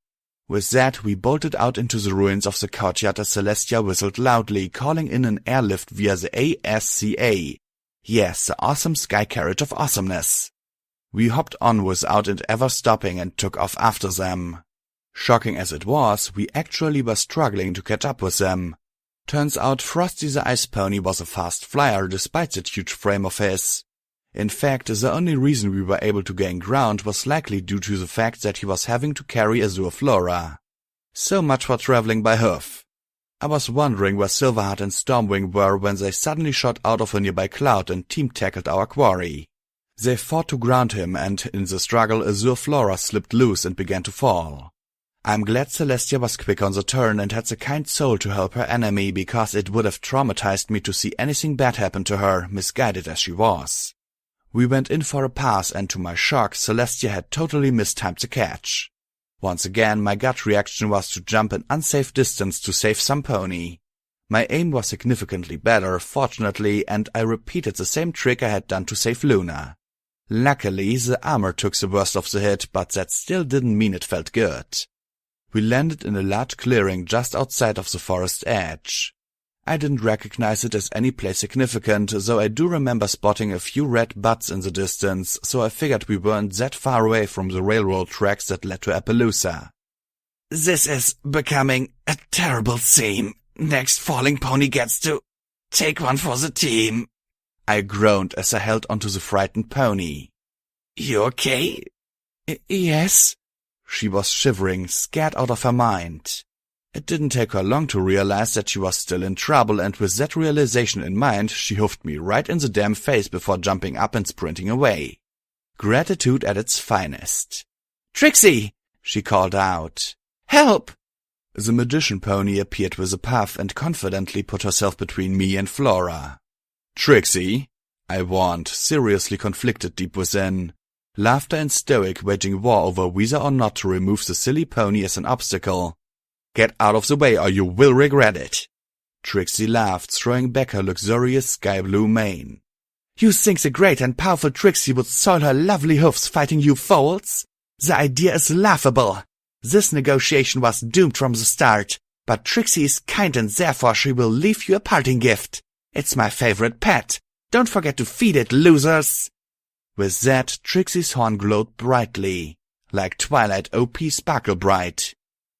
With that, we bolted out into the ruins of the courtyard as Celestia whistled loudly, calling in an airlift via the ASCA. Yes, the awesome sky carriage of awesomeness. We hopped on without it ever stopping and took off after them. Shocking as it was, we actually were struggling to catch up with them. Turns out Frosty the Ice Pony was a fast flyer despite that huge frame of his. In fact, the only reason we were able to gain ground was likely due to the fact that he was having to carry Azure Flora. So much for traveling by hoof. I was wondering where Silverheart and Stormwing were when they suddenly shot out of a nearby cloud and team-tackled our quarry. They fought to ground him, and in the struggle Azure Flora slipped loose and began to fall. I'm glad Celestia was quick on the turn and had the kind soul to help her enemy, because it would have traumatized me to see anything bad happen to her, misguided as she was. We went in for a pass, and to my shock, Celestia had totally mistimed the catch. Once again, my gut reaction was to jump an unsafe distance to save some pony. My aim was significantly better, fortunately, and I repeated the same trick I had done to save Luna. Luckily, the armor took the worst of the hit, but that still didn't mean it felt good. We landed in a large clearing just outside of the forest edge. I didn't recognize it as any place significant, though I do remember spotting a few red buttes in the distance, so I figured we weren't that far away from the railroad tracks that led to Appaloosa. "This is becoming a terrible scene. Next falling pony gets to take one for the team," I groaned as I held onto the frightened pony. "You okay?" Yes." She was shivering, scared out of her mind. It didn't take her long to realize that she was still in trouble, and with that realization in mind, she hoofed me right in the damn face before jumping up and sprinting away. Gratitude at its finest. "Trixie!" she called out. "Help!" The magician pony appeared with a puff and confidently put herself between me and Flora. "Trixie," I warned, seriously conflicted deep within. Laughter and Stoic waging war over whether or not to remove the silly pony as an obstacle. "Get out of the way or you will regret it." Trixie laughed, throwing back her luxurious sky-blue mane. "You think the great and powerful Trixie would soil her lovely hoofs fighting you foals? The idea is laughable. This negotiation was doomed from the start, but Trixie is kind and therefore she will leave you a parting gift. It's my favorite pet. Don't forget to feed it, losers." With that, Trixie's horn glowed brightly, like Twilight OP Sparkle Bright,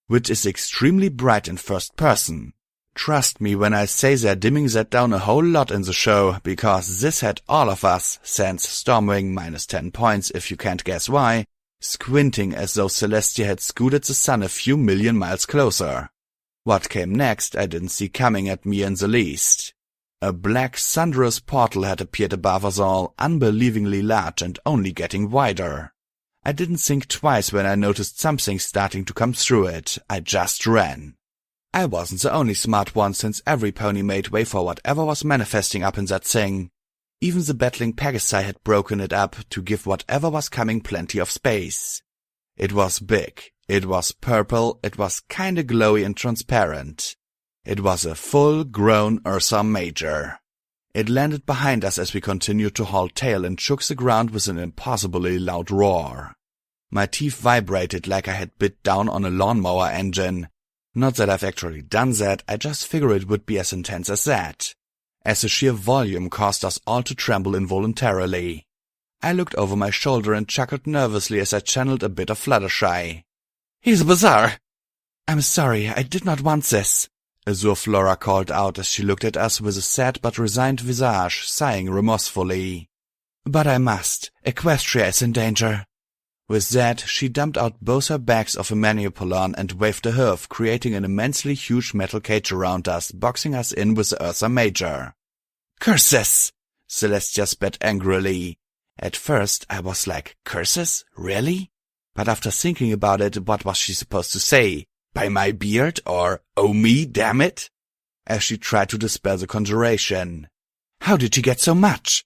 which is extremely bright in first person. Trust me when I say they're dimming that down a whole lot in the show, because this had all of us, sans Stormwing minus 10 points if you can't guess why, squinting as though Celestia had scooted the sun a few million miles closer. What came next I didn't see coming at me in the least. A black, thunderous portal had appeared above us all, unbelievingly large and only getting wider. I didn't think twice when I noticed something starting to come through it. I just ran. I wasn't the only smart one, since every pony made way for whatever was manifesting up in that thing. Even the battling Pegasi had broken it up to give whatever was coming plenty of space. It was big, it was purple, it was kinda glowy and transparent. It was a full-grown Ursa Major. It landed behind us as we continued to haul tail and shook the ground with an impossibly loud roar. My teeth vibrated like I had bit down on a lawnmower engine. Not that I've actually done that, I just figure it would be as intense as that. As the sheer volume caused us all to tremble involuntarily. I looked over my shoulder and chuckled nervously as I channeled a bit of Fluttershy. "He's bizarre!" "I'm sorry, I did not want this," Azure Flora called out as she looked at us with a sad but resigned visage, sighing remorsefully. "But I must. Equestria is in danger." With that, she dumped out both her bags of a Manipulon and waved a hoof, creating an immensely huge metal cage around us, boxing us in with the Ursa Major. "Curses!" Celestia spat angrily. At first, I was like, curses? Really? But after thinking about it, what was she supposed to say? By my beard, or, oh me, damn it? As she tried to dispel the conjuration. "How did you get so much?"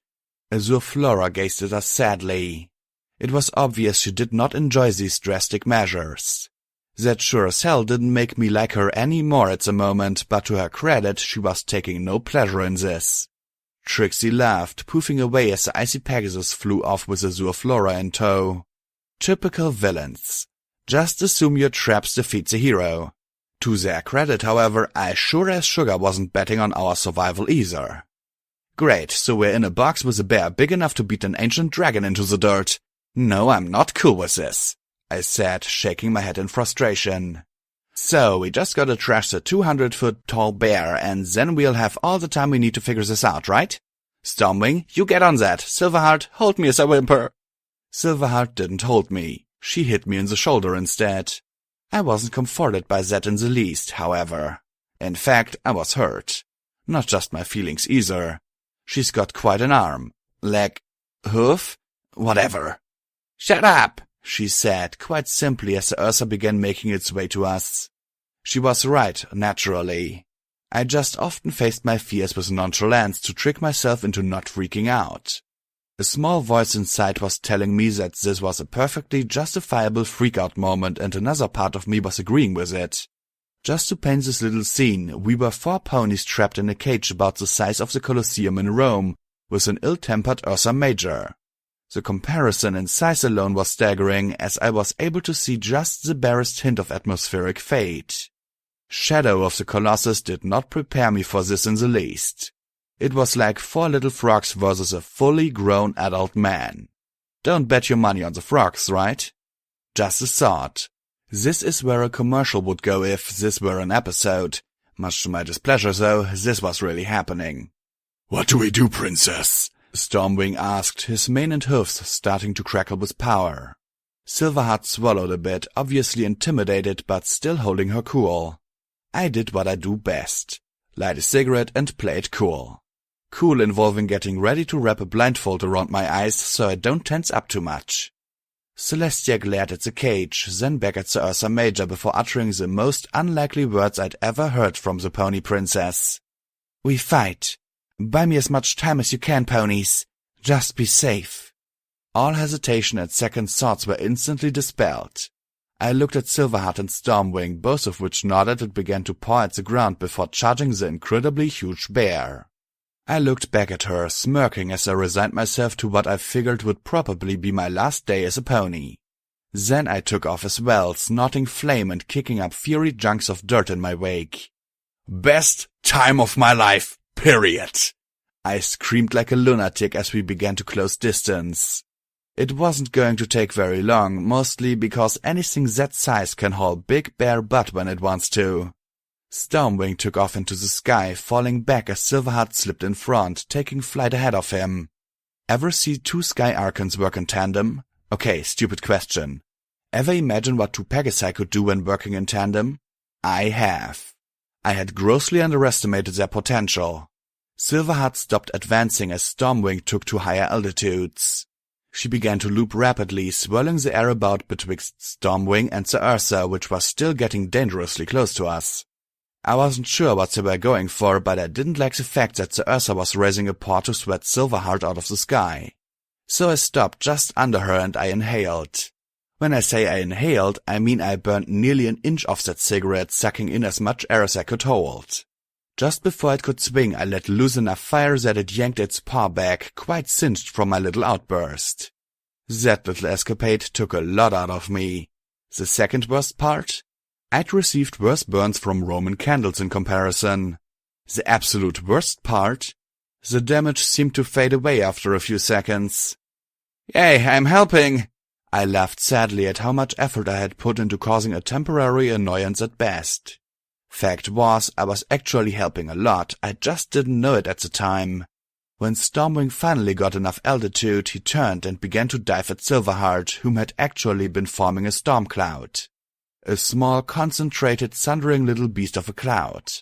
Azure Flora gazed at us sadly. It was obvious she did not enjoy these drastic measures. That sure as hell didn't make me like her any more at the moment, but to her credit, she was taking no pleasure in this. Trixie laughed, poofing away as the icy Pegasus flew off with Azure Flora in tow. Typical villains. Just assume your traps defeat the hero. To their credit, however, I sure as sugar wasn't betting on our survival either. Great, so we're in a box with a bear big enough to beat an ancient dragon into the dirt. No, I'm not cool with this, I said, shaking my head in frustration. So, we just gotta trash the 200-foot-tall bear, and then we'll have all the time we need to figure this out, right? Stormwing, you get on that. Silverheart, hold me as I whimper. Silverheart didn't hold me. She hit me in the shoulder instead. I wasn't comforted by that in the least, however. In fact, I was hurt. Not just my feelings either. She's got quite an arm. Leg. Hoof? Whatever. "Shut up," she said, quite simply as the Ursa began making its way to us. She was right, naturally. I just often faced my fears with nonchalance to trick myself into not freaking out. A small voice inside was telling me that this was a perfectly justifiable freak-out moment, and another part of me was agreeing with it. Just to paint this little scene, we were 4 ponies trapped in a cage about the size of the Colosseum in Rome, with an ill-tempered Ursa Major. The comparison in size alone was staggering, as I was able to see just the barest hint of atmospheric fate. Shadow of the Colossus did not prepare me for this in the least. It was like 4 little frogs versus a fully grown adult man. Don't bet your money on the frogs, right? Just a thought. This is where a commercial would go if this were an episode. Much to my displeasure, though, this was really happening. "What do we do, Princess?" Stormwing asked, his mane and hoofs starting to crackle with power. Silverheart swallowed a bit, obviously intimidated but still holding her cool. I did what I do best. Light a cigarette and play it cool. Cool involving getting ready to wrap a blindfold around my eyes so I don't tense up too much. Celestia glared at the cage, then back at the Ursa Major before uttering the most unlikely words I'd ever heard from the Pony Princess. "We fight. Buy me as much time as you can, ponies. Just be safe." All hesitation and second thoughts were instantly dispelled. I looked at Silverheart and Stormwing, both of which nodded and began to paw at the ground before charging the incredibly huge bear. I looked back at her, smirking as I resigned myself to what I figured would probably be my last day as a pony. Then I took off as well, snorting flame and kicking up fiery chunks of dirt in my wake. "Best time of my life, period." I screamed like a lunatic as we began to close distance. It wasn't going to take very long, mostly because anything that size can haul big bare butt when it wants to. Stormwing took off into the sky, falling back as Silverheart slipped in front, taking flight ahead of him. Ever see two Sky Archons work in tandem? Okay, stupid question. Ever imagine what two Pegasi could do when working in tandem? I have. I had grossly underestimated their potential. Silverheart stopped advancing as Stormwing took to higher altitudes. She began to loop rapidly, swirling the air about betwixt Stormwing and the Ursa, which was still getting dangerously close to us. I wasn't sure what they were going for, but I didn't like the fact that the Ursa was raising a paw to sweat Silverheart out of the sky. So I stopped just under her and I inhaled. When I say I inhaled, I mean I burned nearly an inch off that cigarette, sucking in as much air as I could hold. Just before it could swing, I let loose enough fire that it yanked its paw back, quite singed from my little outburst. That little escapade took a lot out of me. The second worst part? I'd received worse burns from Roman candles in comparison. The absolute worst part? The damage seemed to fade away after a few seconds. "Yay, I'm helping!" I laughed sadly at how much effort I had put into causing a temporary annoyance at best. Fact was, I was actually helping a lot, I just didn't know it at the time. When Stormwing finally got enough altitude, he turned and began to dive at Silverheart, whom had actually been forming a storm cloud. A small, concentrated, thundering little beast of a cloud.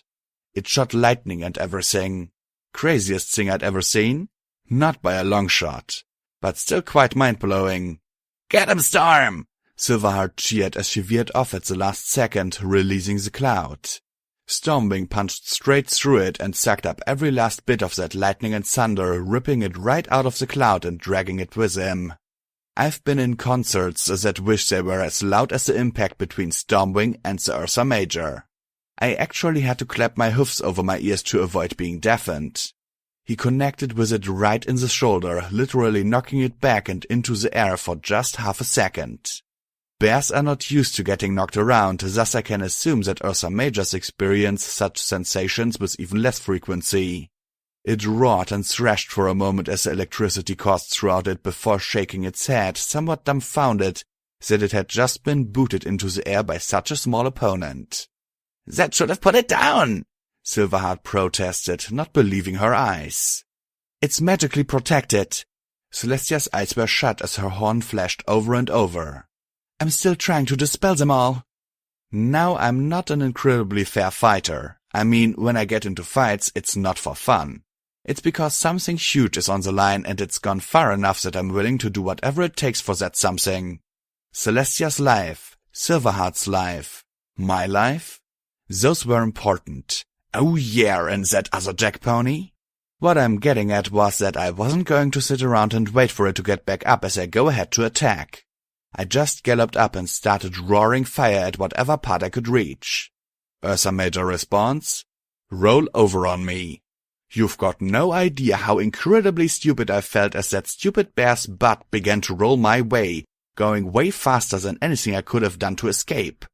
It shot lightning and everything. Craziest thing I'd ever seen? Not by a long shot, but still quite mind-blowing. "Get him, Storm!" Silverheart cheered as she veered off at the last second, releasing the cloud. Stormwing punched straight through it and sucked up every last bit of that lightning and thunder, ripping it right out of the cloud and dragging it with him. I've been in concerts that wish they were as loud as the impact between Stormwing and the Ursa Major. I actually had to clap my hoofs over my ears to avoid being deafened. He connected with it right in the shoulder, literally knocking it back and into the air for just half a second. Bears are not used to getting knocked around, thus I can assume that Ursa Majors experience such sensations with even less frequency. It roared and thrashed for a moment as the electricity coursed throughout it before shaking its head, somewhat dumbfounded that it had just been booted into the air by such a small opponent. "That should have put it down!" Silverheart protested, not believing her eyes. "It's magically protected." Celestia's eyes were shut as her horn flashed over and over. "I'm still trying to dispel them all." Now I'm not an incredibly fair fighter. I mean, when I get into fights, it's not for fun. It's because something huge is on the line and it's gone far enough that I'm willing to do whatever it takes for that something. Celestia's life, Silverheart's life, my life? Those were important. Oh yeah, and that other jack pony? What I'm getting at was that I wasn't going to sit around and wait for it to get back up as I go ahead to attack. I just galloped up and started roaring fire at whatever part I could reach. Ursa Major response? Roll over on me. You've got no idea how incredibly stupid I felt as that stupid bear's butt began to roll my way, going way faster than anything I could have done to escape.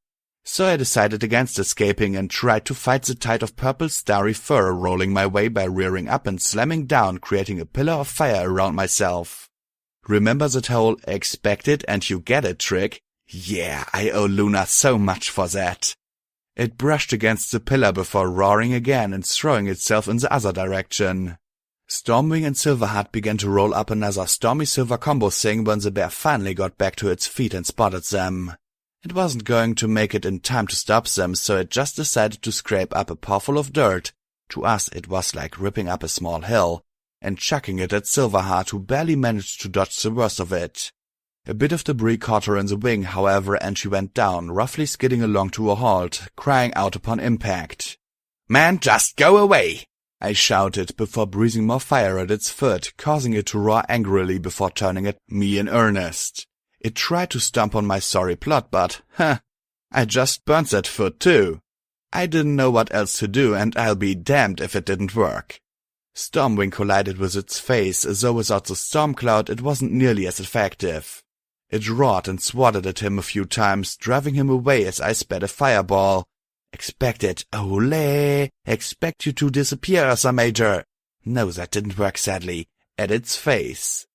So I decided against escaping and tried to fight the tide of purple starry fur rolling my way by rearing up and slamming down, creating a pillar of fire around myself. Remember that whole expect it and you get it trick? Yeah, I owe Luna so much for that. It brushed against the pillar before roaring again and throwing itself in the other direction. Stormwing and Silverheart began to roll up another stormy silver combo thing when the bear finally got back to its feet and spotted them. It wasn't going to make it in time to stop them, so it just decided to scrape up a pawful of dirt. To us it was like ripping up a small hill, and chucking it at Silverheart, who barely managed to dodge the worst of it. A bit of debris caught her in the wing, however, and she went down, roughly skidding along to a halt, crying out upon impact. "Man, just go away!" I shouted, before breathing more fire at its foot, causing it to roar angrily before turning at me in earnest. It tried to stomp on my sorry plot, but, I just burnt that foot too. I didn't know what else to do, and I'll be damned if it didn't work. Stormwing collided with its face, though without the storm cloud it wasn't nearly as effective. It roared and swatted at him a few times, driving him away as I sped a fireball. Expect it, ole! Expect you to disappear, Ursa Major! No, that didn't work sadly. At its face.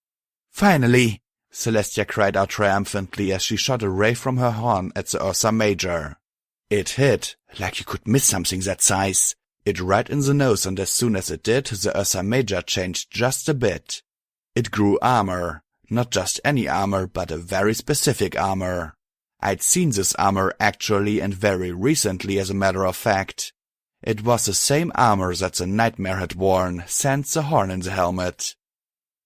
Finally! Celestia cried out triumphantly as she shot a ray from her horn at the Ursa Major. It hit, like you could miss something that size. It right in the nose, and as soon as it did, the Ursa Major changed just a bit. It grew armor. Not just any armor, but a very specific armor. I'd seen this armor actually, and very recently as a matter of fact. It was the same armor that the Nightmare had worn, sans the horn in the helmet.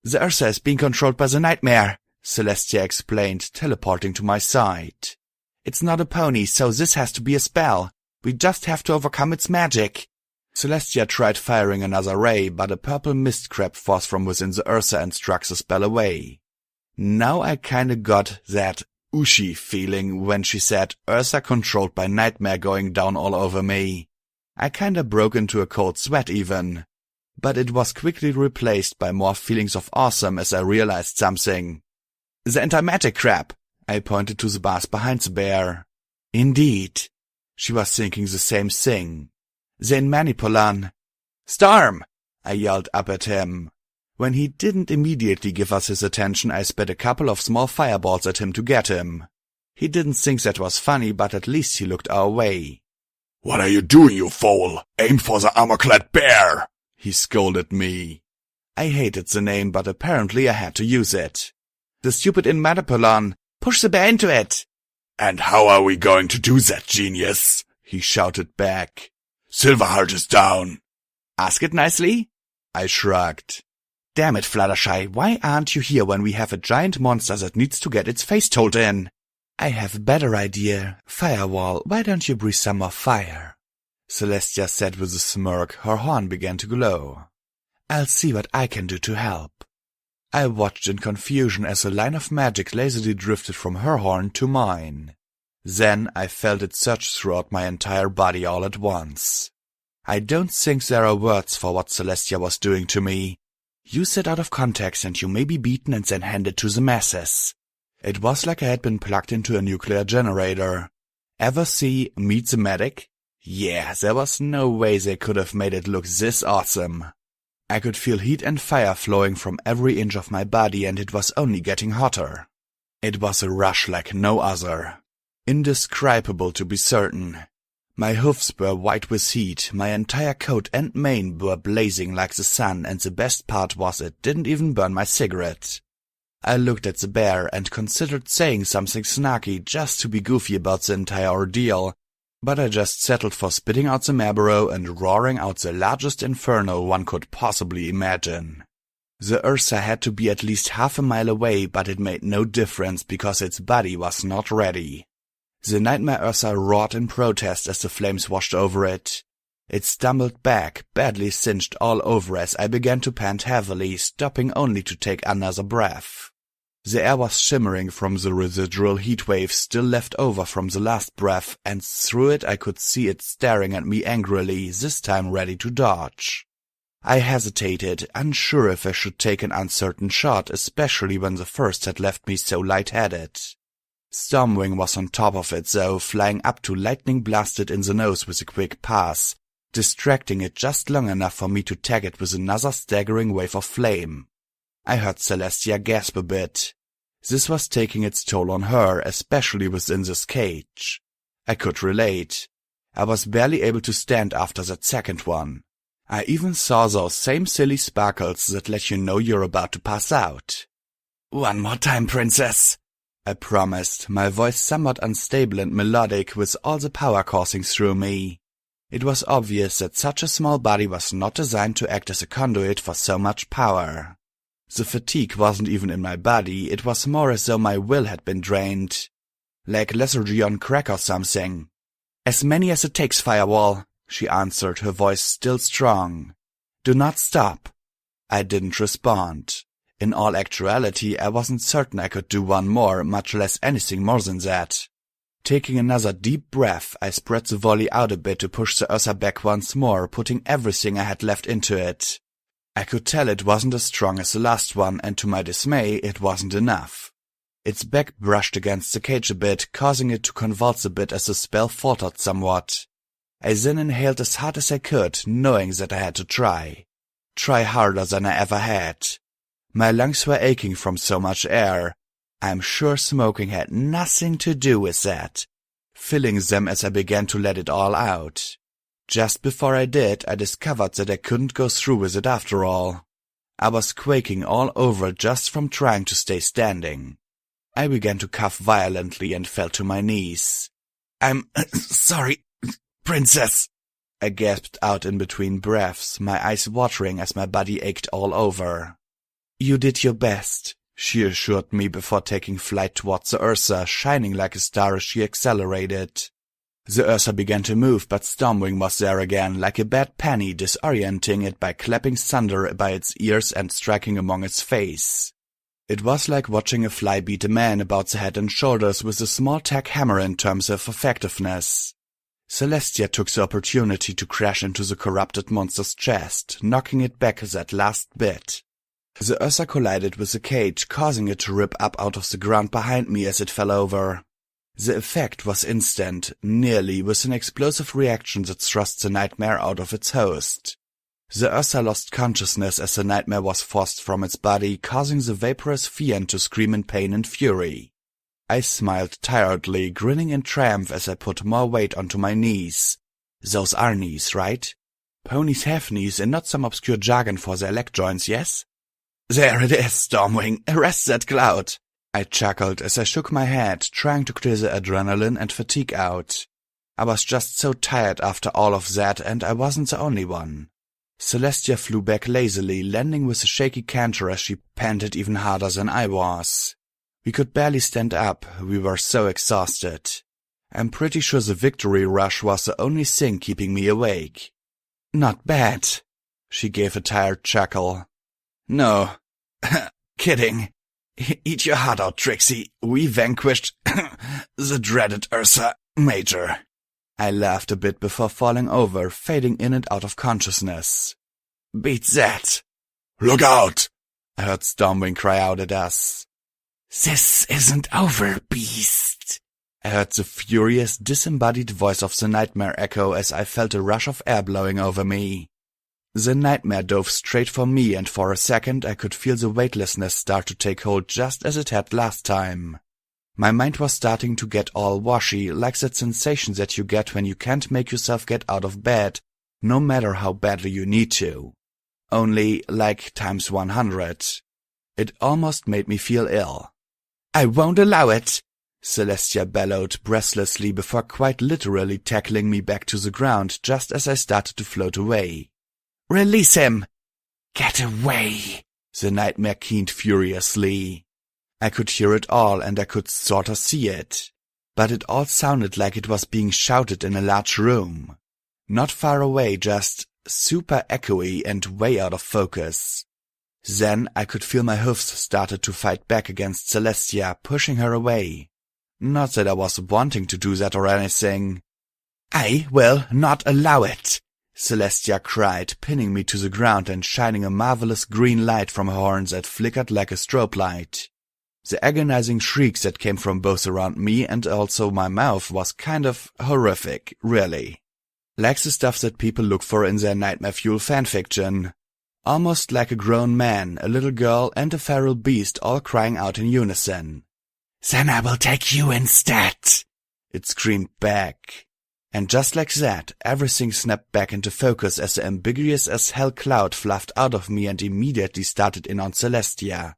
"The Ursa is being controlled by the Nightmare," Celestia explained, teleporting to my side. "It's not a pony, so this has to be a spell. We just have to overcome its magic." Celestia tried firing another ray, but a purple mist crept forth from within the Ursa and struck the spell away. Now I kinda got that Ushi feeling when she said Ursa controlled by Nightmare going down all over me. I kinda broke into a cold sweat even. But it was quickly replaced by more feelings of awesome as I realized something. "The anti-magic crap!" I pointed to the bars behind the bear. "Indeed." She was thinking the same thing. "The Manipulan." "Storm!" I yelled up at him. When he didn't immediately give us his attention, I sped a couple of small fireballs at him to get him. He didn't think that was funny, but at least he looked our way. "What are you doing, you fool? Aim for the armor-clad bear!" he scolded me. I hated the name, but apparently I had to use it. "The stupid Manipulan! Push the bear into it!" "And how are we going to do that, genius?" he shouted back. "Silverheart is down." "Ask it nicely?" I shrugged. "Damn it, Fluttershy, why aren't you here when we have a giant monster that needs to get its face told in?" "I have a better idea. Firewall, why don't you breathe some more fire?" Celestia said with a smirk. Her horn began to glow. "I'll see what I can do to help." I watched in confusion as a line of magic lazily drifted from her horn to mine. Then I felt it surge throughout my entire body all at once. I don't think there are words for what Celestia was doing to me. Use it out of context and you may be beaten and then handed to the masses. It was like I had been plugged into a nuclear generator. Ever see Meet the Medic? Yeah, there was no way they could have made it look this awesome. I could feel heat and fire flowing from every inch of my body, and it was only getting hotter. It was a rush like no other. Indescribable, to be certain. My hoofs were white with heat, my entire coat and mane were blazing like the sun, and the best part was it didn't even burn my cigarette. I looked at the bear and considered saying something snarky just to be goofy about the entire ordeal, but I just settled for spitting out the Marlboro and roaring out the largest inferno one could possibly imagine. The Ursa had to be at least half a mile away, but it made no difference because its body was not ready. The Nightmare Ursa roared in protest as the flames washed over it. It stumbled back, badly singed all over as I began to pant heavily, stopping only to take another breath. The air was shimmering from the residual heat wave still left over from the last breath, and through it I could see it staring at me angrily, this time ready to dodge. I hesitated, unsure if I should take an uncertain shot, especially when the first had left me so lightheaded. Stormwing was on top of it though, flying up to lightning blast it in the nose with a quick pass, distracting it just long enough for me to tag it with another staggering wave of flame. I heard Celestia gasp a bit. This was taking its toll on her, especially within this cage. I could relate. I was barely able to stand after that second one. I even saw those same silly sparkles that let you know you're about to pass out. "One more time, princess," I promised, my voice somewhat unstable and melodic with all the power coursing through me. It was obvious that such a small body was not designed to act as a conduit for so much power. The fatigue wasn't even in my body, it was more as though my will had been drained. Like lethargy on crack or something. "As many as it takes, Firewall," she answered, her voice still strong. "Do not stop." I didn't respond. In all actuality, I wasn't certain I could do one more, much less anything more than that. Taking another deep breath, I spread the volley out a bit to push the Ursa back once more, putting everything I had left into it. I could tell it wasn't as strong as the last one, and to my dismay, it wasn't enough. Its back brushed against the cage a bit, causing it to convulse a bit as the spell faltered somewhat. I then inhaled as hard as I could, knowing that I had to try. Try harder than I ever had. My lungs were aching from so much air. I'm sure smoking had nothing to do with that. filling them as I began to let it all out. Just before I did, I discovered that I couldn't go through with it after all. I was quaking all over just from trying to stay standing. I began to cough violently and fell to my knees. "I'm sorry, princess," I gasped out in between breaths, my eyes watering as my body ached all over. "You did your best," she assured me before taking flight towards the Ursa, shining like a star as she accelerated. The Ursa began to move, but Stormwing was there again, like a bad penny, disorienting it by clapping thunder by its ears and striking among its face. It was like watching a fly beat a man about the head and shoulders with a small tack hammer in terms of effectiveness. Celestia took the opportunity to crash into the corrupted monster's chest, knocking it back that last bit. The Ursa collided with the cage, causing it to rip up out of the ground behind me as it fell over. The effect was instant, nearly with an explosive reaction that thrust the nightmare out of its host. The Ursa lost consciousness as the nightmare was forced from its body, causing the vaporous fiend to scream in pain and fury. I smiled tiredly, grinning in triumph as I put more weight onto my knees. Those are knees, right? Ponies have knees and not some obscure jargon for their leg joints, yes? "There it is, Stormwing, arrest that cloud," I chuckled as I shook my head, trying to clear the adrenaline and fatigue out. I was just so tired after all of that, and I wasn't the only one. Celestia flew back lazily, landing with a shaky canter as she panted even harder than I was. We could barely stand up, we were so exhausted. I'm pretty sure the victory rush was the only thing keeping me awake. "Not bad," she gave a tired chuckle. "No, kidding. Eat your heart out, Trixie. We vanquished the dreaded Ursa Major." I laughed a bit before falling over, fading in and out of consciousness. "Beat that." "Look out!" I heard Stormwing cry out at us. "This isn't over, beast," I heard the furious, disembodied voice of the nightmare echo as I felt a rush of air blowing over me. The nightmare dove straight for me, and for a second I could feel the weightlessness start to take hold just as it had last time. My mind was starting to get all washy, like that sensation that you get when you can't make yourself get out of bed, no matter how badly you need to. Only, like, times 100. It almost made me feel ill. "I won't allow it," Celestia bellowed breathlessly before quite literally tackling me back to the ground just as I started to float away. "Release him!" "Get away!" the nightmare keened furiously. I could hear it all and I could sorta see it, but it all sounded like it was being shouted in a large room. Not far away, just super echoey and way out of focus. Then I could feel my hoofs started to fight back against Celestia, pushing her away. Not that I was wanting to do that or anything. "I will not allow it," Celestia cried, pinning me to the ground and shining a marvelous green light from her horns that flickered like a strobe light. The agonizing shrieks that came from both around me and also my mouth was kind of horrific, really. Like the stuff that people look for in their nightmare fuel fanfiction. Almost like a grown man, a little girl, and a feral beast all crying out in unison. "Then I will take you instead," it screamed back. And just like that, everything snapped back into focus as the ambiguous as hell cloud fluffed out of me and immediately started in on Celestia.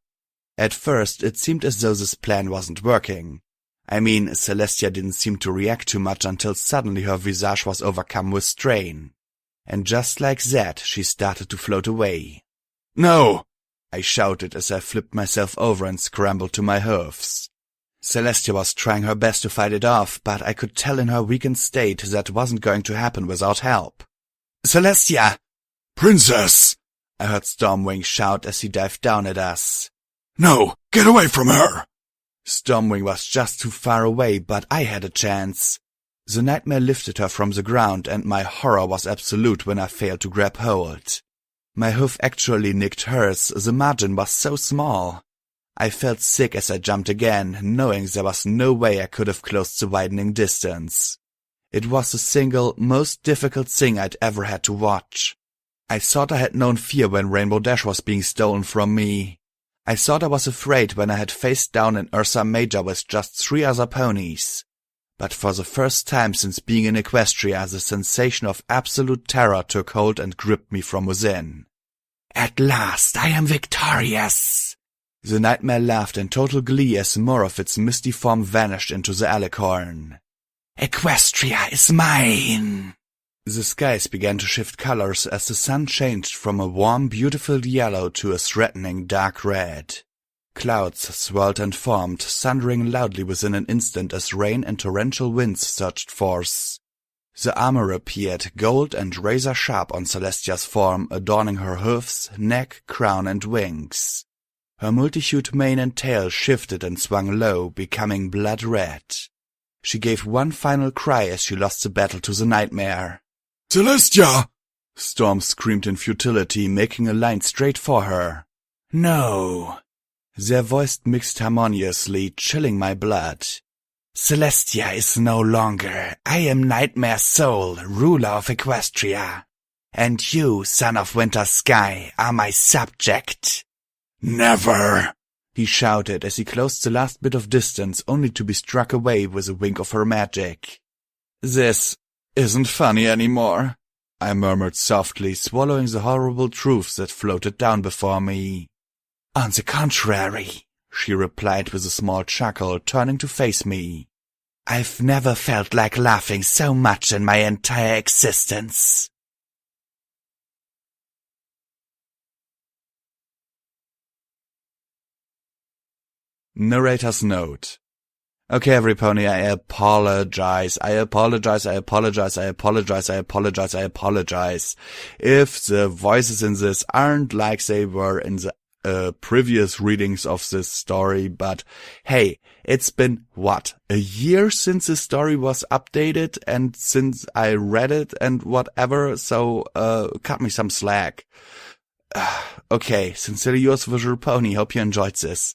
At first, it seemed as though this plan wasn't working. I mean, Celestia didn't seem to react too much until suddenly her visage was overcome with strain. And just like that, she started to float away. "No!" I shouted as I flipped myself over and scrambled to my hoofs. Celestia was trying her best to fight it off, but I could tell in her weakened state that wasn't going to happen without help. "Celestia!" "Princess!" I heard Stormwing shout as he dived down at us. "No! Get away from her!" Stormwing was just too far away, but I had a chance. The nightmare lifted her from the ground, and my horror was absolute when I failed to grab hold. My hoof actually nicked hers, the margin was so small. I felt sick as I jumped again, knowing there was no way I could have closed the widening distance. It was the single, most difficult thing I'd ever had to watch. I thought I had known fear when Rainbow Dash was being stolen from me. I thought I was afraid when I had faced down an Ursa Major with just 3 other ponies. But for the first time since being in Equestria, the sensation of absolute terror took hold and gripped me from within. At last I am victorious! The nightmare laughed in total glee as more of its misty form vanished into the alicorn. Equestria is mine! The skies began to shift colors as the sun changed from a warm, beautiful yellow to a threatening dark red. Clouds swirled and formed, thundering loudly within an instant as rain and torrential winds surged forth. The armor appeared, gold and razor-sharp on Celestia's form, adorning her hoofs, neck, crown, and wings. Her multi-hued mane and tail shifted and swung low, becoming blood red. She gave one final cry as she lost the battle to the nightmare. Celestia! Storm screamed in futility, making a line straight for her. No! Their voices mixed harmoniously, chilling my blood. Celestia is no longer. I am Nightmare Soul, ruler of Equestria. And you, son of Winter Sky, are my subject. Never! He shouted as he closed the last bit of distance, only to be struck away with a wink of her magic. This isn't funny anymore, I murmured softly, swallowing the horrible truths that floated down before me. On the contrary, she replied with a small chuckle, turning to face me. I've never felt like laughing so much in my entire existence. Narrator's note. Okay, every pony, I apologize. If the voices in this aren't like they were in the previous readings of this story, but hey, it's been, a year since the story was updated and since I read it and whatever, so cut me some slack. Okay, sincerely yours, VisualPony. Hope you enjoyed this.